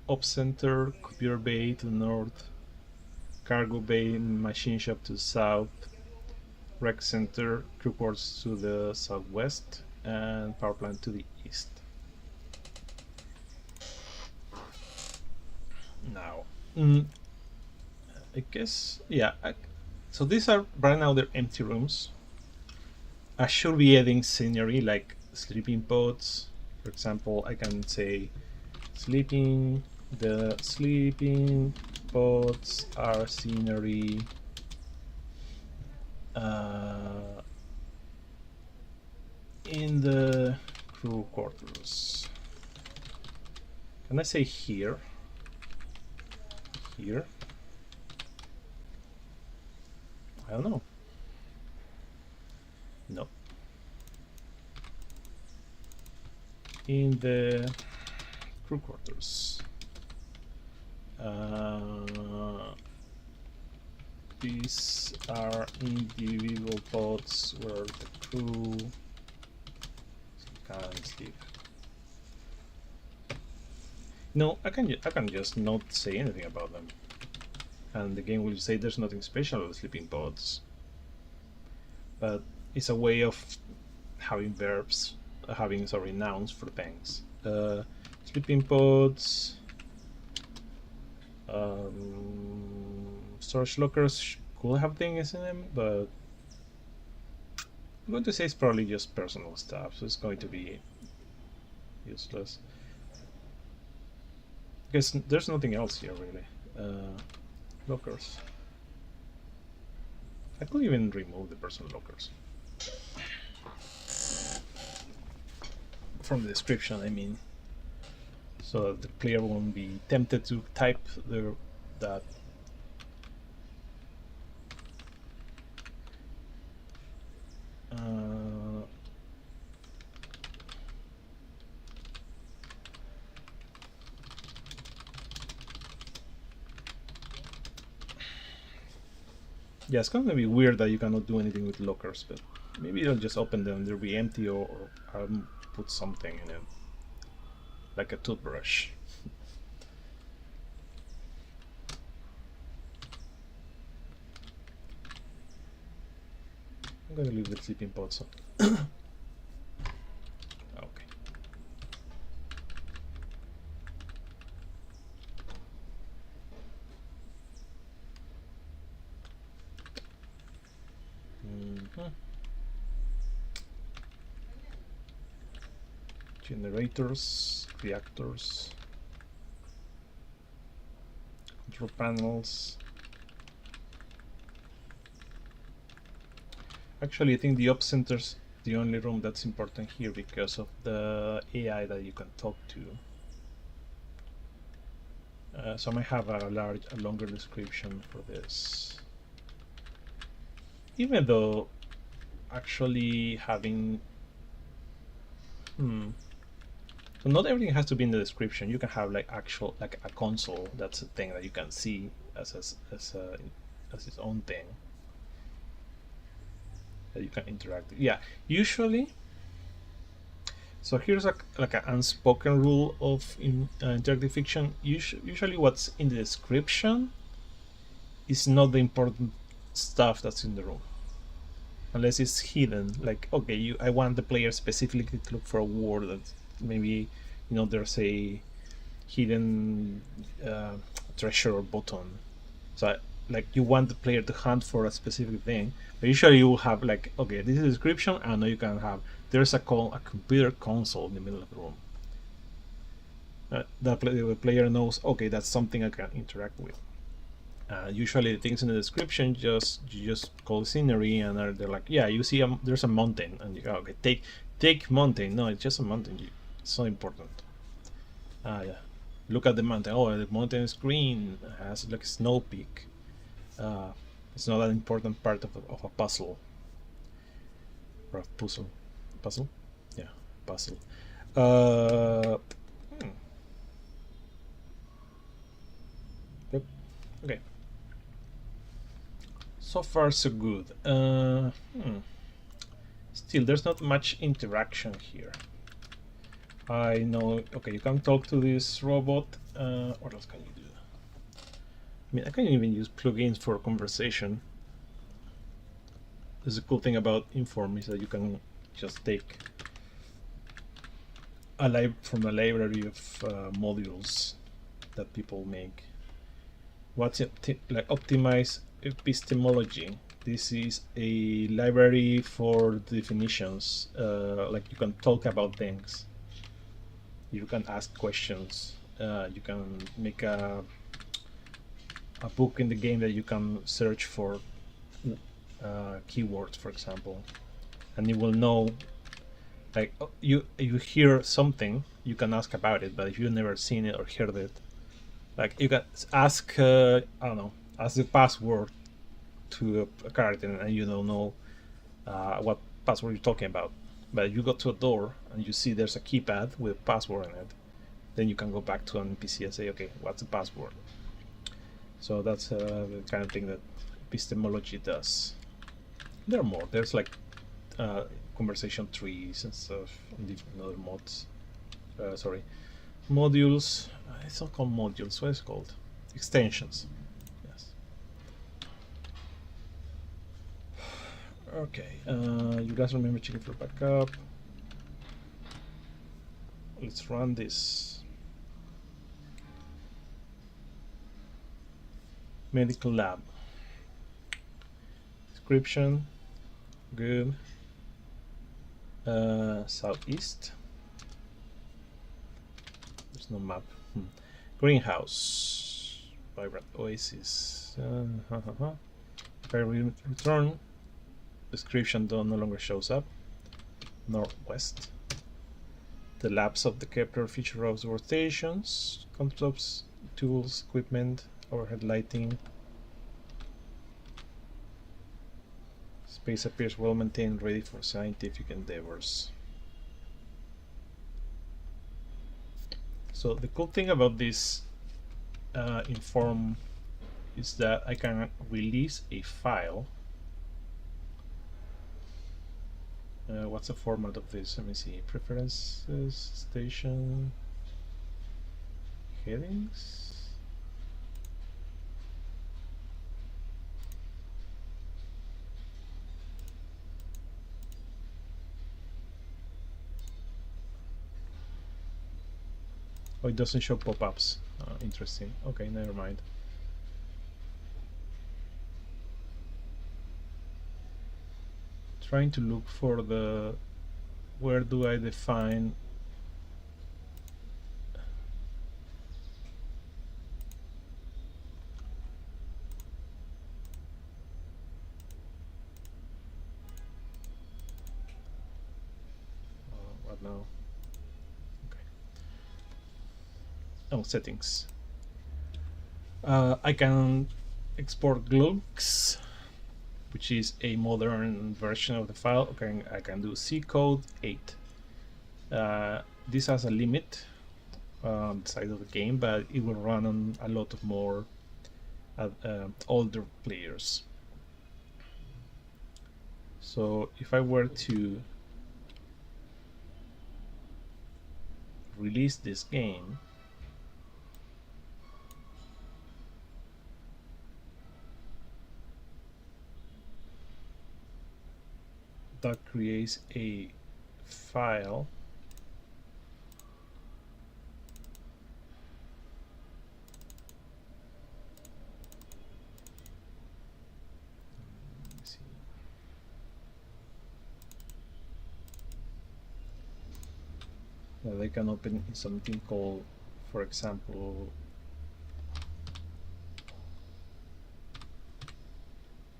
op center, computer bay to the north, cargo bay, machine shop to the south, rec center, crew quarters to the southwest, and power plant to the east. Now, I guess, yeah. So these are right now they're empty rooms. I should be adding scenery like sleeping pods. For example, I can say the sleeping pods are scenery in the crew quarters. Can I say here? Here? I don't know. No. In the crew quarters. These are individual pods where the crew can sleep. No, I can just not say anything about them, and the game will say there's nothing special about sleeping pods. But it's a way of having verbs, having nouns for things. Sleeping pods. Storage lockers could have things in them, but I'm going to say it's probably just personal stuff, so it's going to be useless. Because there's nothing else here really. Lockers. I could even remove the personal lockers from the description, I mean, so that the player won't be tempted to type that. Yeah, it's going to be weird that you cannot do anything with lockers, but maybe they'll just open them, they'll be empty, or I'll put something in it, like a toothbrush. I'm going to leave the sleeping pods on. Okay. Generators, reactors, control panels. Actually, I think the op center's the only room that's important here because of the AI that you can talk to. So I might have a longer description for this. Even though actually having so not everything has to be in the description. You can have like a console. That's a thing that you can see as its own thing that you can interact with. Yeah, usually. So here's like an unspoken rule of interactive fiction. Usually, what's in the description is not the important stuff that's in the room, unless it's hidden. Like, okay, I want the player specifically to look for a word that maybe, there's a hidden treasure or button. So like you want the player to hunt for a specific thing, but usually you will have like, okay, this is the description, and now you can have there's a computer console in the middle of the room. The player knows, okay, that's something I can interact with. Usually the things in the description you just call scenery, and they're like, yeah, you see there's a mountain, and you go, okay, take mountain. No, it's just a mountain. It's so important. Yeah, look at the mountain. Oh, the mountain is green. It has like a snow peak. It's not an important part of a puzzle or a puzzle. Puzzle? Yeah, puzzle. Yep. Okay. So far, so good. Still, there's not much interaction here. I know. Okay, you can talk to this robot. What else can you do? I mean, I can even use plugins for conversation. There's a cool thing about Inform is that you can just take from a library of modules that people make What's like optimize epistemology? This is a library for definitions. Like you can talk about things. You can ask questions. You can make a book in the game that you can search for keywords, for example, and you will know. Like you hear something, you can ask about it, but if you've never seen it or heard it, like you can ask I don't know, ask the password to a character, and you don't know what password you're talking about. But you go to a door and you see there's a keypad with a password in it, then you can go back to an NPC and say, okay, what's the password? So that's the kind of thing that epistemology does. There are more. There's like conversation trees and stuff and different other mods. Sorry, modules. It's not called modules. What is it called? Extensions. Yes. Okay. You guys remember checking for backup? Let's run this. Medical lab. Description. Good. Southeast. There's no map. Greenhouse. Vibrant oasis. If I return, description no longer shows up. Northwest. The labs of the Kepler feature rows workstations, countertops, tools, equipment, overhead lighting. Space appears well maintained, ready for scientific endeavors. So the cool thing about this Inform is that I can release a file. What's the format of this? Let me see. Preferences, station, headings. Oh, it doesn't show pop-ups. Interesting. Okay, never mind. Trying to look for the where do I define what now? Okay. Oh, settings. I can export glux, which is a modern version of the file. Okay, I can do C code 8. This has a limit on the side of the game, but it will run on a lot of more older players. So if I were to release this game, that creates a file that I can open in something called, for example,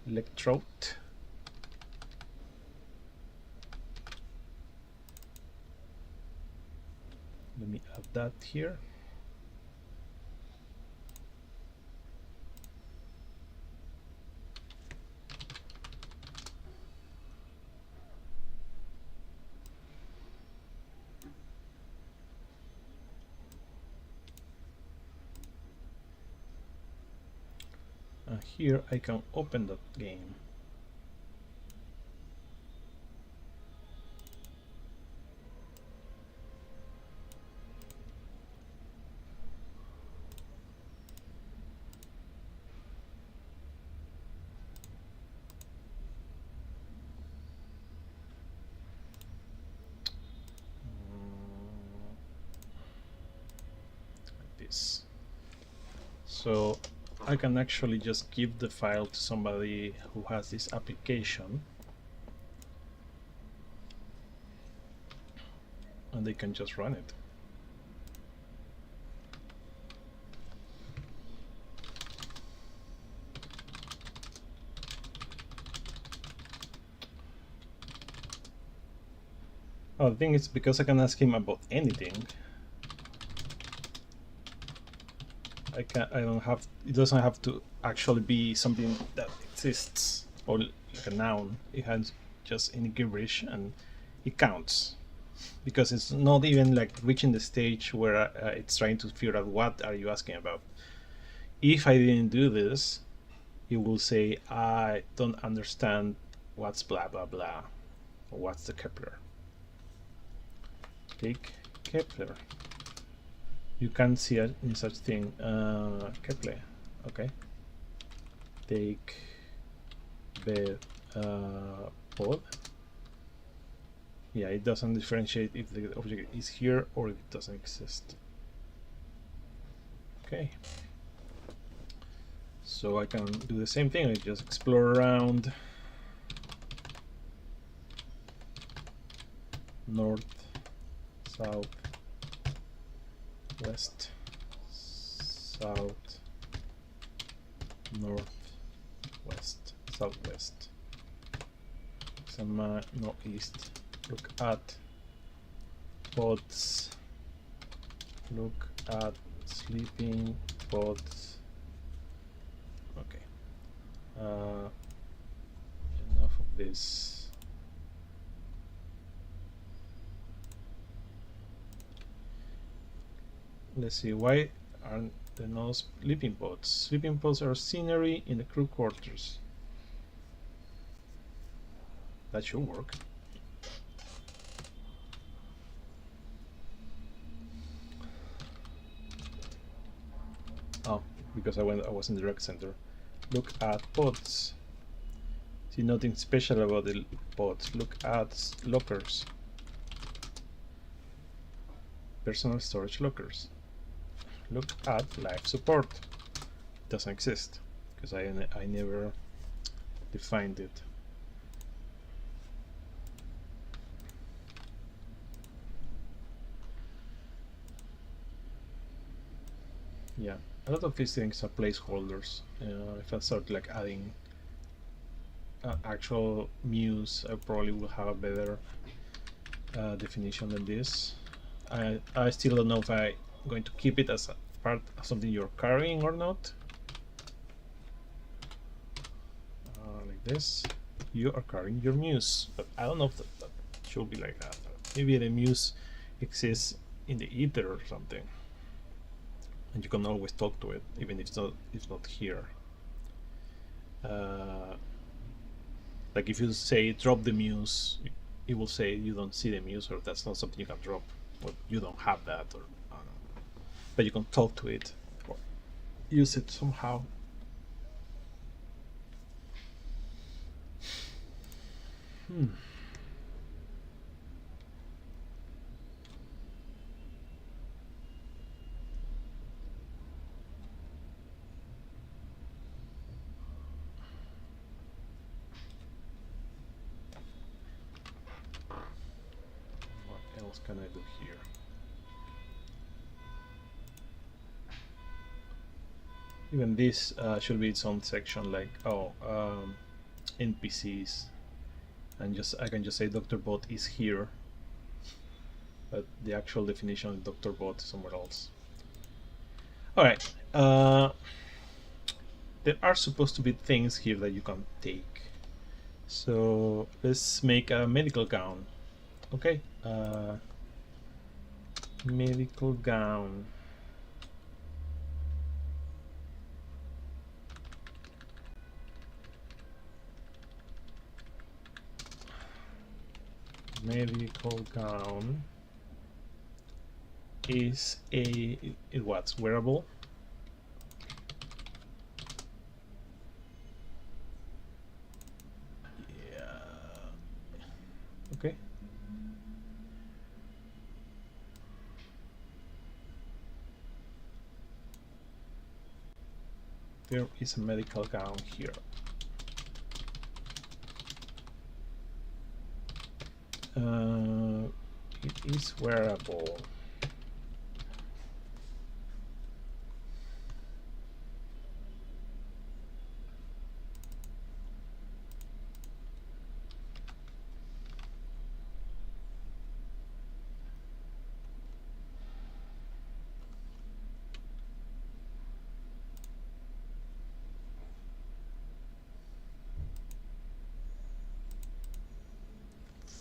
electrode. Let me add that here. And here I can open that game. Like this. So I can actually just give the file to somebody who has this application, and they can just run it. Oh, the thing is, because I can ask him about anything, I don't have, it doesn't have to actually be something that exists or like a noun. It has just any gibberish and it counts, because it's not even like reaching the stage where it's trying to figure out what are you asking about. If I didn't do this, it will say, I don't understand what's blah blah blah, or what's the Kepler. Take Kepler. You can't see any such thing. Kepler. Okay. Take the pod. Yeah, it doesn't differentiate if the object is here or if it doesn't exist. Okay. So I can do the same thing. I just explore around north, south, west, south, north, west, southwest, some northeast. Look at pods. Look at sleeping pods. Okay. Enough of this. Let's see, why aren't there no sleeping pods? Sleeping pods are scenery in the crew quarters. That should work. Oh, because I was in the rec center. Look at pods. See, nothing special about the pods. Look at lockers. Personal storage lockers. Look at life support. It doesn't exist because I never defined it. Yeah, a lot of these things are placeholders. If I start like adding actual Muse, I probably will have a better definition than this. I still don't know if I'm going to keep it as a part of something you're carrying or not. Like this, you are carrying your Muse, but I don't know if that should be like that. Maybe the Muse exists in the ether or something, and you can always talk to it, even if it's not here. Like if you say drop the Muse, it will say you don't see the Muse, or that's not something you can drop, or you don't have that, or I don't know. But you can talk to it or use it somehow. What else can I do here? Even this should be its own section, like NPCs, and I can just say Dr. Bot is here, but the actual definition of Dr. Bot is somewhere else. All right, there are supposed to be things here that you can take. So let's make a medical gown. Okay, medical gown. Medical gown is what's wearable. Yeah. Okay. There is a medical gown here. It is wearable.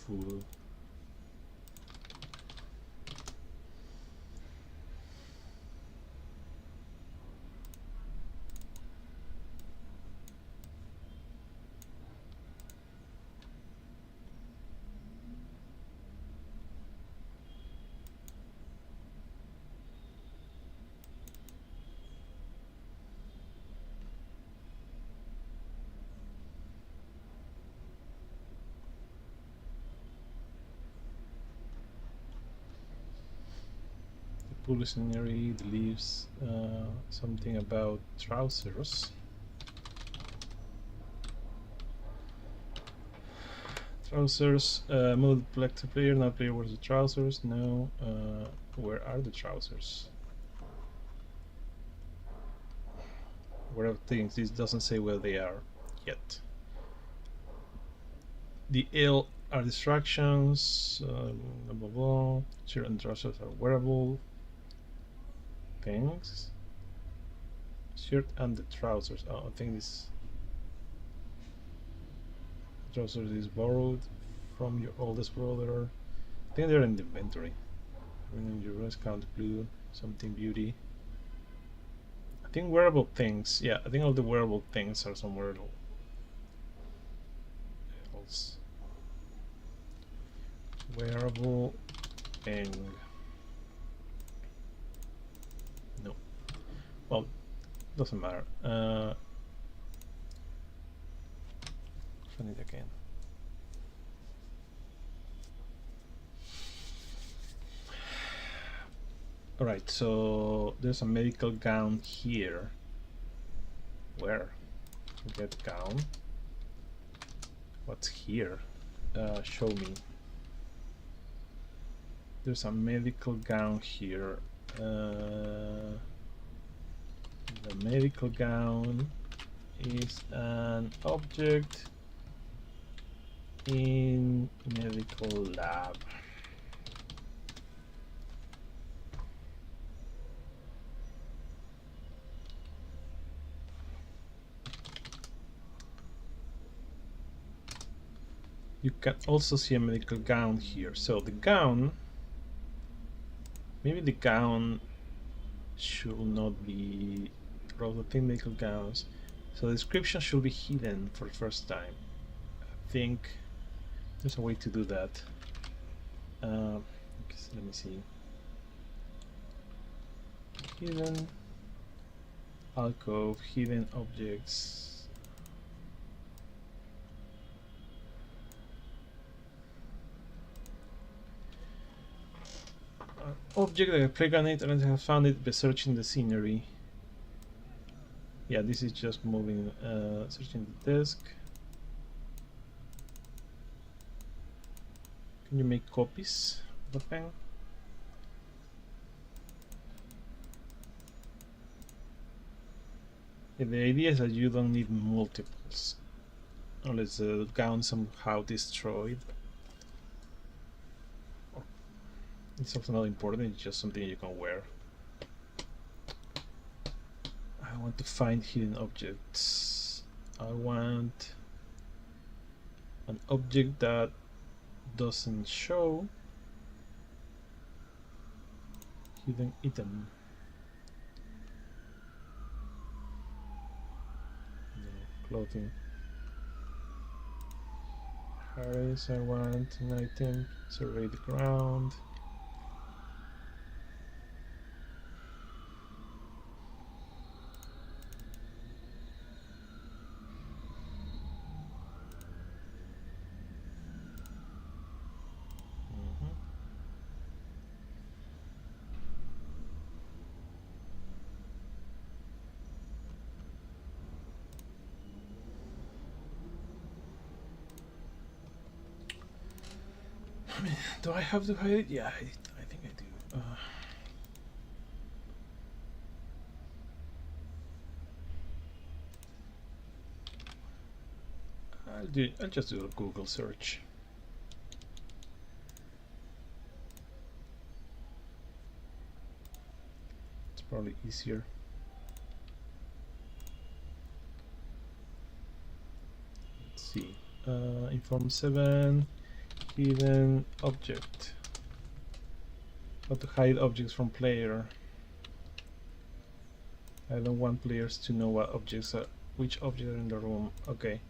Full. Scenery leaves something about trousers. Trousers, mode select the player, not player wears the trousers. No, where are the trousers? Where are things? This doesn't say where they are yet. The L are distractions, blah blah blah. Shirt and trousers are wearable things. Shirt and the trousers. Oh, I think this trousers is borrowed from your oldest brother. I think they're in the inventory. When your rest count blue, something beauty. I think wearable things. Yeah, I think all the wearable things are somewhere else. Wearable thing. No. Well, doesn't matter. Run it again. Alright, so there's a medical gown here. Where? Get gown. What's here? Show me. There's a medical gown here. The medical gown is an object in medical lab. You can also see a medical gown here. So the gown, maybe the gown should not be rotating medical gowns. So the description should be hidden for the first time. I think there's a way to do that. Let me see. Hidden alcove, hidden objects. Object that I click on it and I have found it by searching the scenery. Yeah, this is just moving, searching the desk. Can you make copies of the pen? Yeah, the idea is that you don't need multiples unless the gown somehow destroyed. It's also not important, it's just something you can wear. I want to find hidden objects. I want an object that doesn't show. Hidden item. No, clothing. Harris, I want an item. Survey the ground. I mean, do I have to hide it? Yeah, I think I do. I'll just do a Google search. It's probably easier. Let's see. Inform 7, hidden object. How to hide objects from player. I don't want players to know what objects are, which objects are in the room. Okay.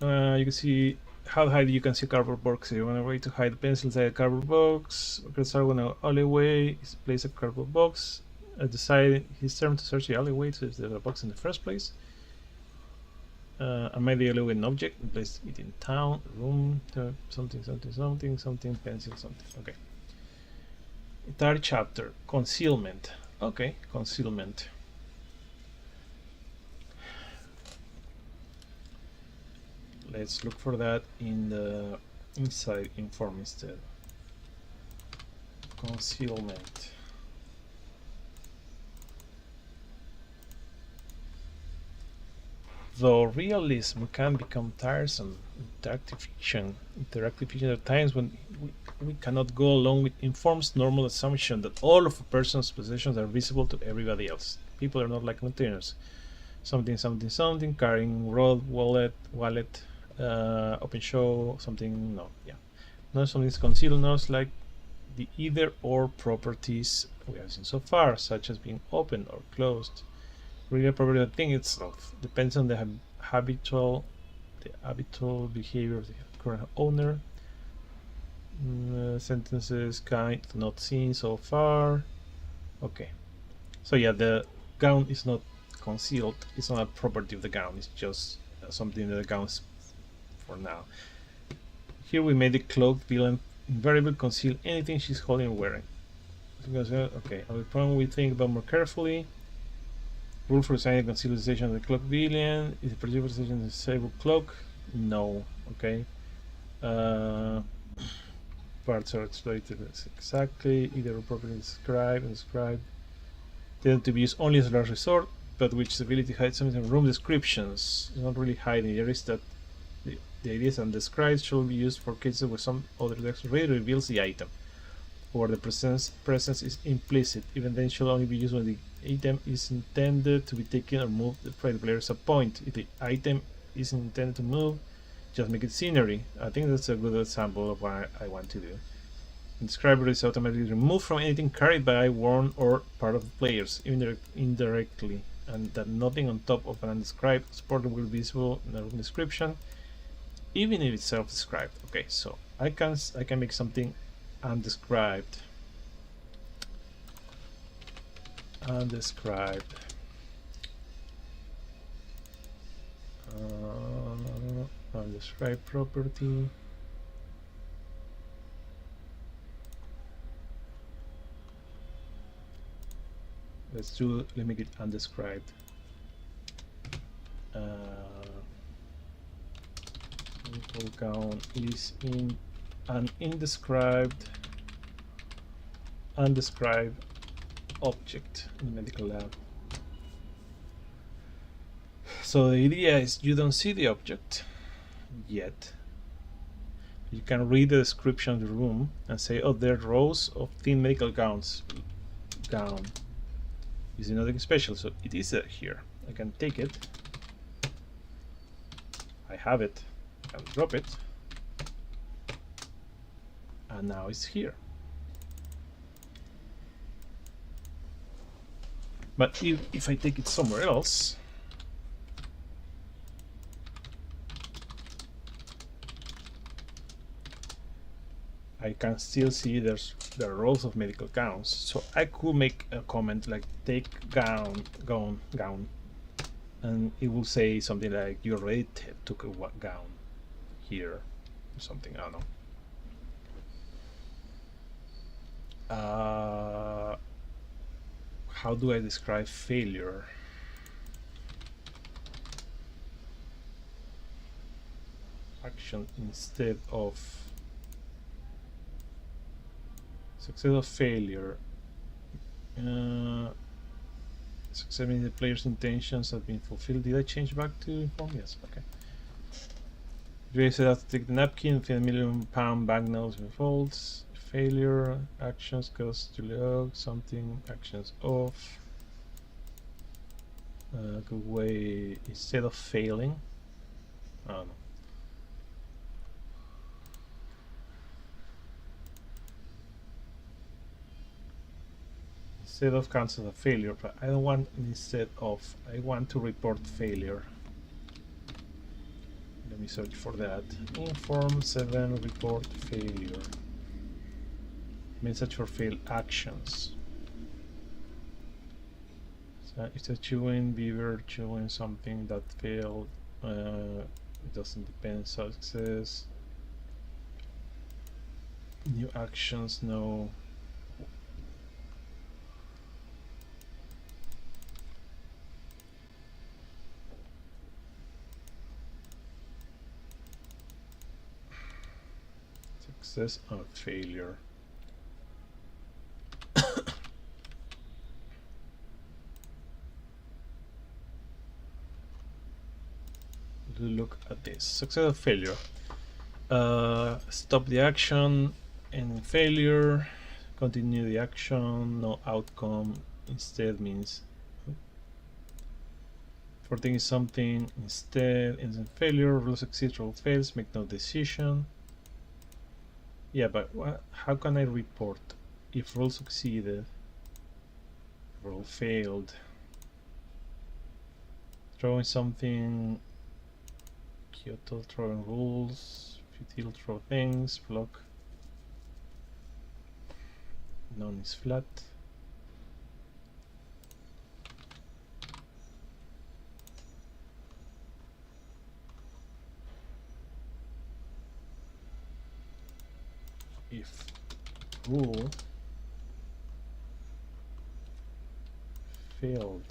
You can see how to hide. You can see cardboard box. You want a way to hide the pencil inside a cardboard box. Start with an alleyway. Place a cardboard box. Decide his turn to search the alleyway to see the box in the first place. I made the alleyway an object and place it in town, room, something, pencil, something. Okay. Third chapter, concealment. Okay, concealment. Let's look for that in the inside inform instead. Concealment. Though realism can become tiresome, interactive fiction are times when we cannot go along with inform's normal assumption that all of a person's possessions are visible to everybody else. People are not like containers. Something, carrying rod, wallet, open show, something, no, yeah. No, something's concealed, no, it's like the either or properties we have seen so far, such as being open or closed. Real property of the thing itself depends on the habitual behavior of the current owner. Sentences kind not seen so far. Okay, so yeah, the gown is not concealed. It's not a property of the gown. It's just something that the gown is for now. Here we made the cloaked villain invariably conceal anything she's holding or wearing. Okay, the problem we think about more carefully. Rule for designing concealization of the cloak villain. Is the particular position disabled cloak? No. Okay. Parts are exploited exactly. Either properly described and described. Tend to be used only as a last resort, but which ability hides something in room descriptions. It's not really hiding. There is that the ideas and described should be used for cases where some other text really reveals the item, or the presence is implicit. Even then, should only be used when the item is intended to be taken or moved by the player as a point. If the item isn't intended to move, just make it scenery. I think that's a good example of what I want to do. Inscriber is automatically removed from anything carried by, worn, or part of the players, indirectly, and that nothing on top of an undescribed sport will be visible in a room description, even if it's self-described. Okay, so I can make something undescribed. Undescribed. Undescribed property. Let's make it undescribed. Gown is in an undescribed object in the medical lab. So the idea is you don't see the object yet. You can read the description of the room and say, oh, there are rows of thin medical gowns. Gown is nothing special, so it is here. I can take it. I have it. I can drop it. And now it's here. But if I take it somewhere else, I can still see there are rows of medical gowns. So I could make a comment like take gown, and it will say something like you already took a gown here, or something. I don't know. How do I describe failure? Action instead of Success of failure. Success means the player's intentions have been fulfilled. Did I change back to inform? Yes, okay. You have to take the napkin, fill £1,000,000 banknotes with folds. Failure, actions, cost to log, something, actions off. Good way, instead of failing. I don't know. Instead of cancel a failure, but I don't want instead of, I want to report failure. Let me search for that. Inform 7 report failure. Message for failed actions. So it's a chewing beaver chewing something that failed. It doesn't depend success. New actions, no. Success or failure. Look at this. Success or failure. Stop the action and failure. Continue the action, no outcome. Instead means for thinking something instead instant failure. Rule succeeds, rule fails, make no decision. Yeah, but how can I report if rule succeeded, rule failed? Throwing something, Kyoto throwing rules, futile throw things, block. None is flat. If rule failed,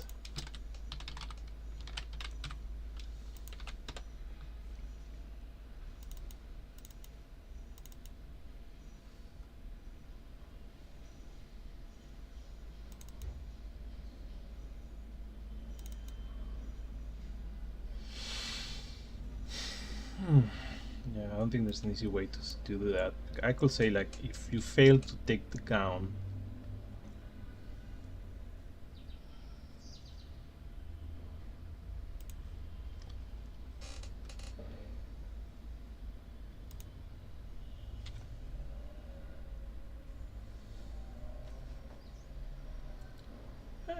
yeah, I don't think there's an easy way to do that. I could say like if you fail to take the gown,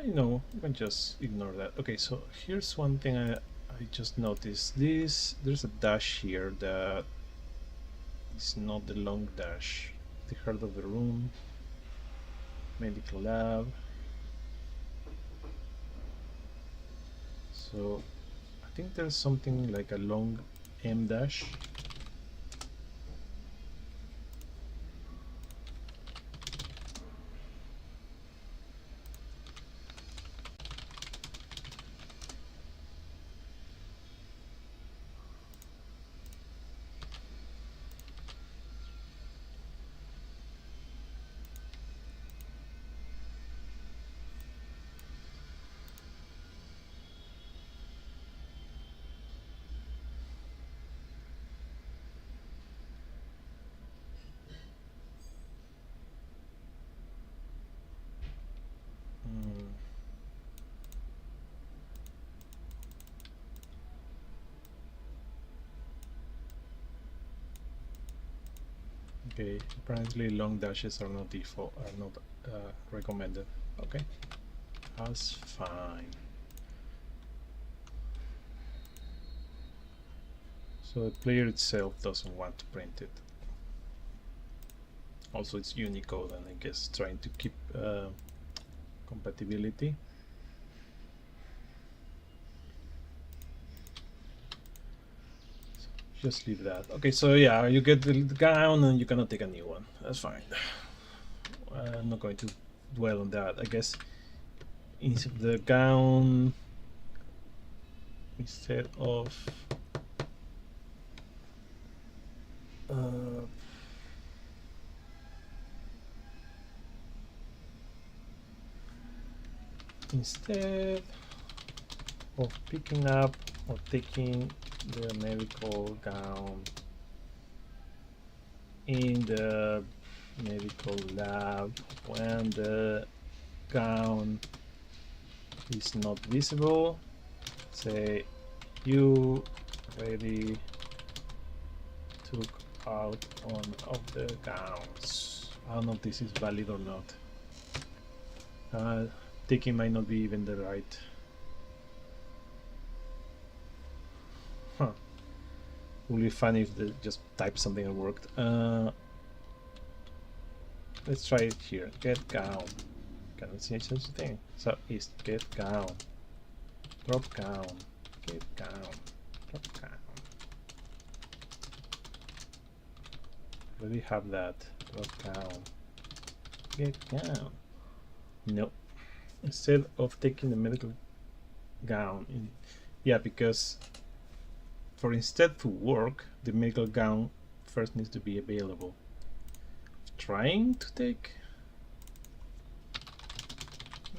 you know, you can just ignore that. Okay, so here's one thing I just noticed. There's a dash here that is not the long dash. The heart of the room, medical lab. So I think there's something like a long M dash. Okay, apparently long dashes are not default, are not recommended. Okay, that's fine. So the player itself doesn't want to print it. Also, it's Unicode, and I guess trying to keep compatibility. Just leave that. Okay, so yeah, you get the gown and you cannot take a new one. That's fine. I'm not going to dwell on that. I guess the gown instead of instead of picking up or taking the medical gown in the medical lab when the gown is not visible, say you already took out one of the gowns. I don't know if this is valid or not. Taking might not be even the right. Would be funny if they just type something and worked. Let's try it here. Get gown. Cannot see such a thing. So is get gown. Drop gown. Get gown. Drop gown. Already have that. Drop gown. Get gown. Nope. Instead of taking the medical gown in, yeah, because for instead to work, the medical gown first needs to be available. Trying to take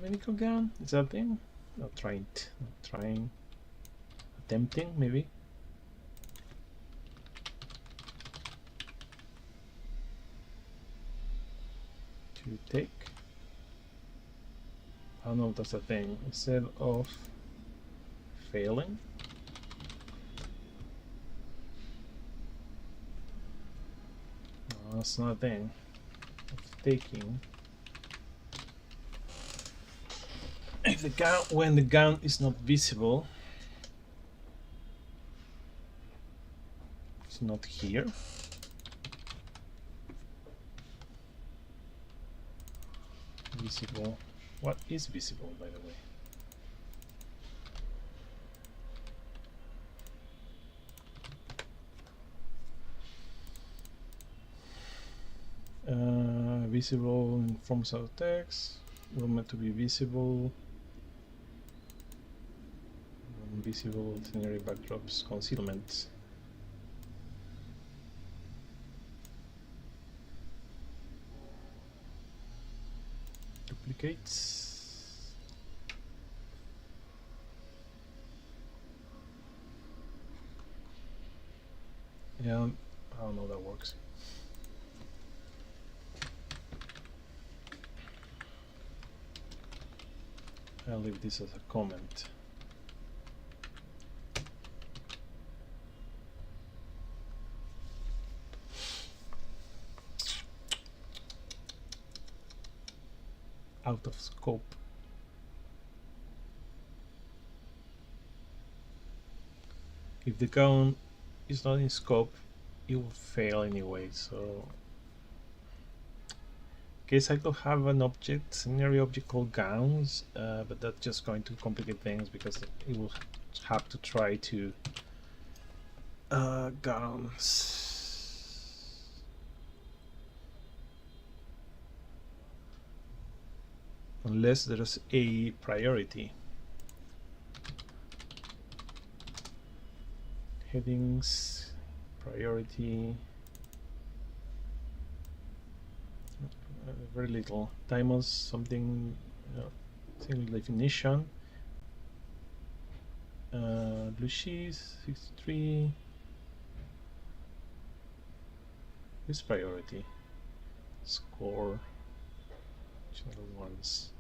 medical gown, is that a thing? Not trying, attempting maybe. To take. I don't know if that's a thing. Instead of failing. No, that's not a thing. Of taking. If the gown, when the gown is not visible, it's not here. Visible. What is visible, by the way? Visible in forms of text. We're meant to be visible. Visible scenery backdrops, concealment. Duplicates. Yeah, I don't know if that works. I'll leave this as a comment. Out of scope. If the gown is not in scope, it will fail anyway, so guess I could have an object, scenario object called gowns, but that's just going to complicate things because it will have to try to gowns. Unless there's a priority. Headings, priority, very little. Timers, something, single definition. Blue sheets, 63. This priority. Score. Channel ones.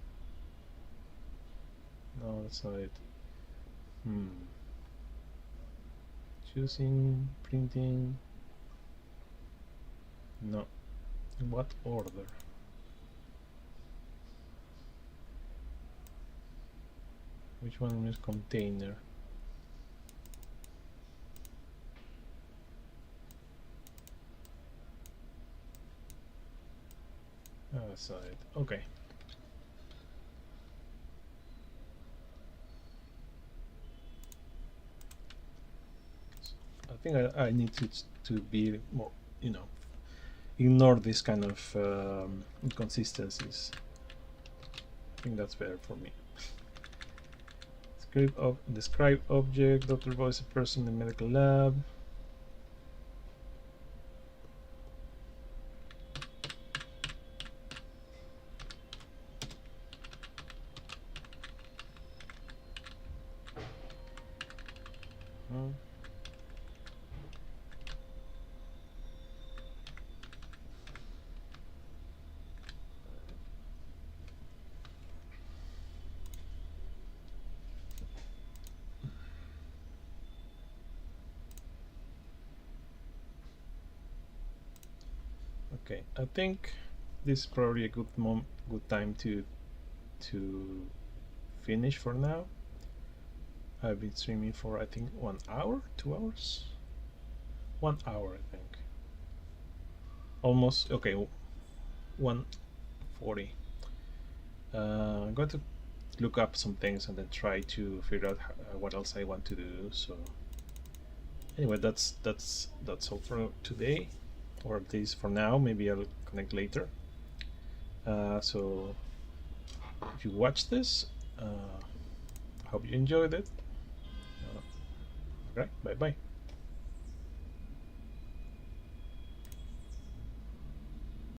No, that's not it. Choosing, printing. No. In what order? Which one is container? Oh, that's not it. Okay. I think I need to be more, ignore this kind of inconsistencies. I think that's better for me. Describe object, Dr. Voice, a person in the medical lab. Okay, I think this is probably a good time to finish for now. I've been streaming for I think 1 hour, 2 hours, 1 hour I think, almost. Okay, 1:40. I'm going to look up some things and then try to figure out what else I want to do. So anyway, that's all for today, or at least for now. Maybe I'll connect later. So if you watch this, hope you enjoyed it. All right, bye bye.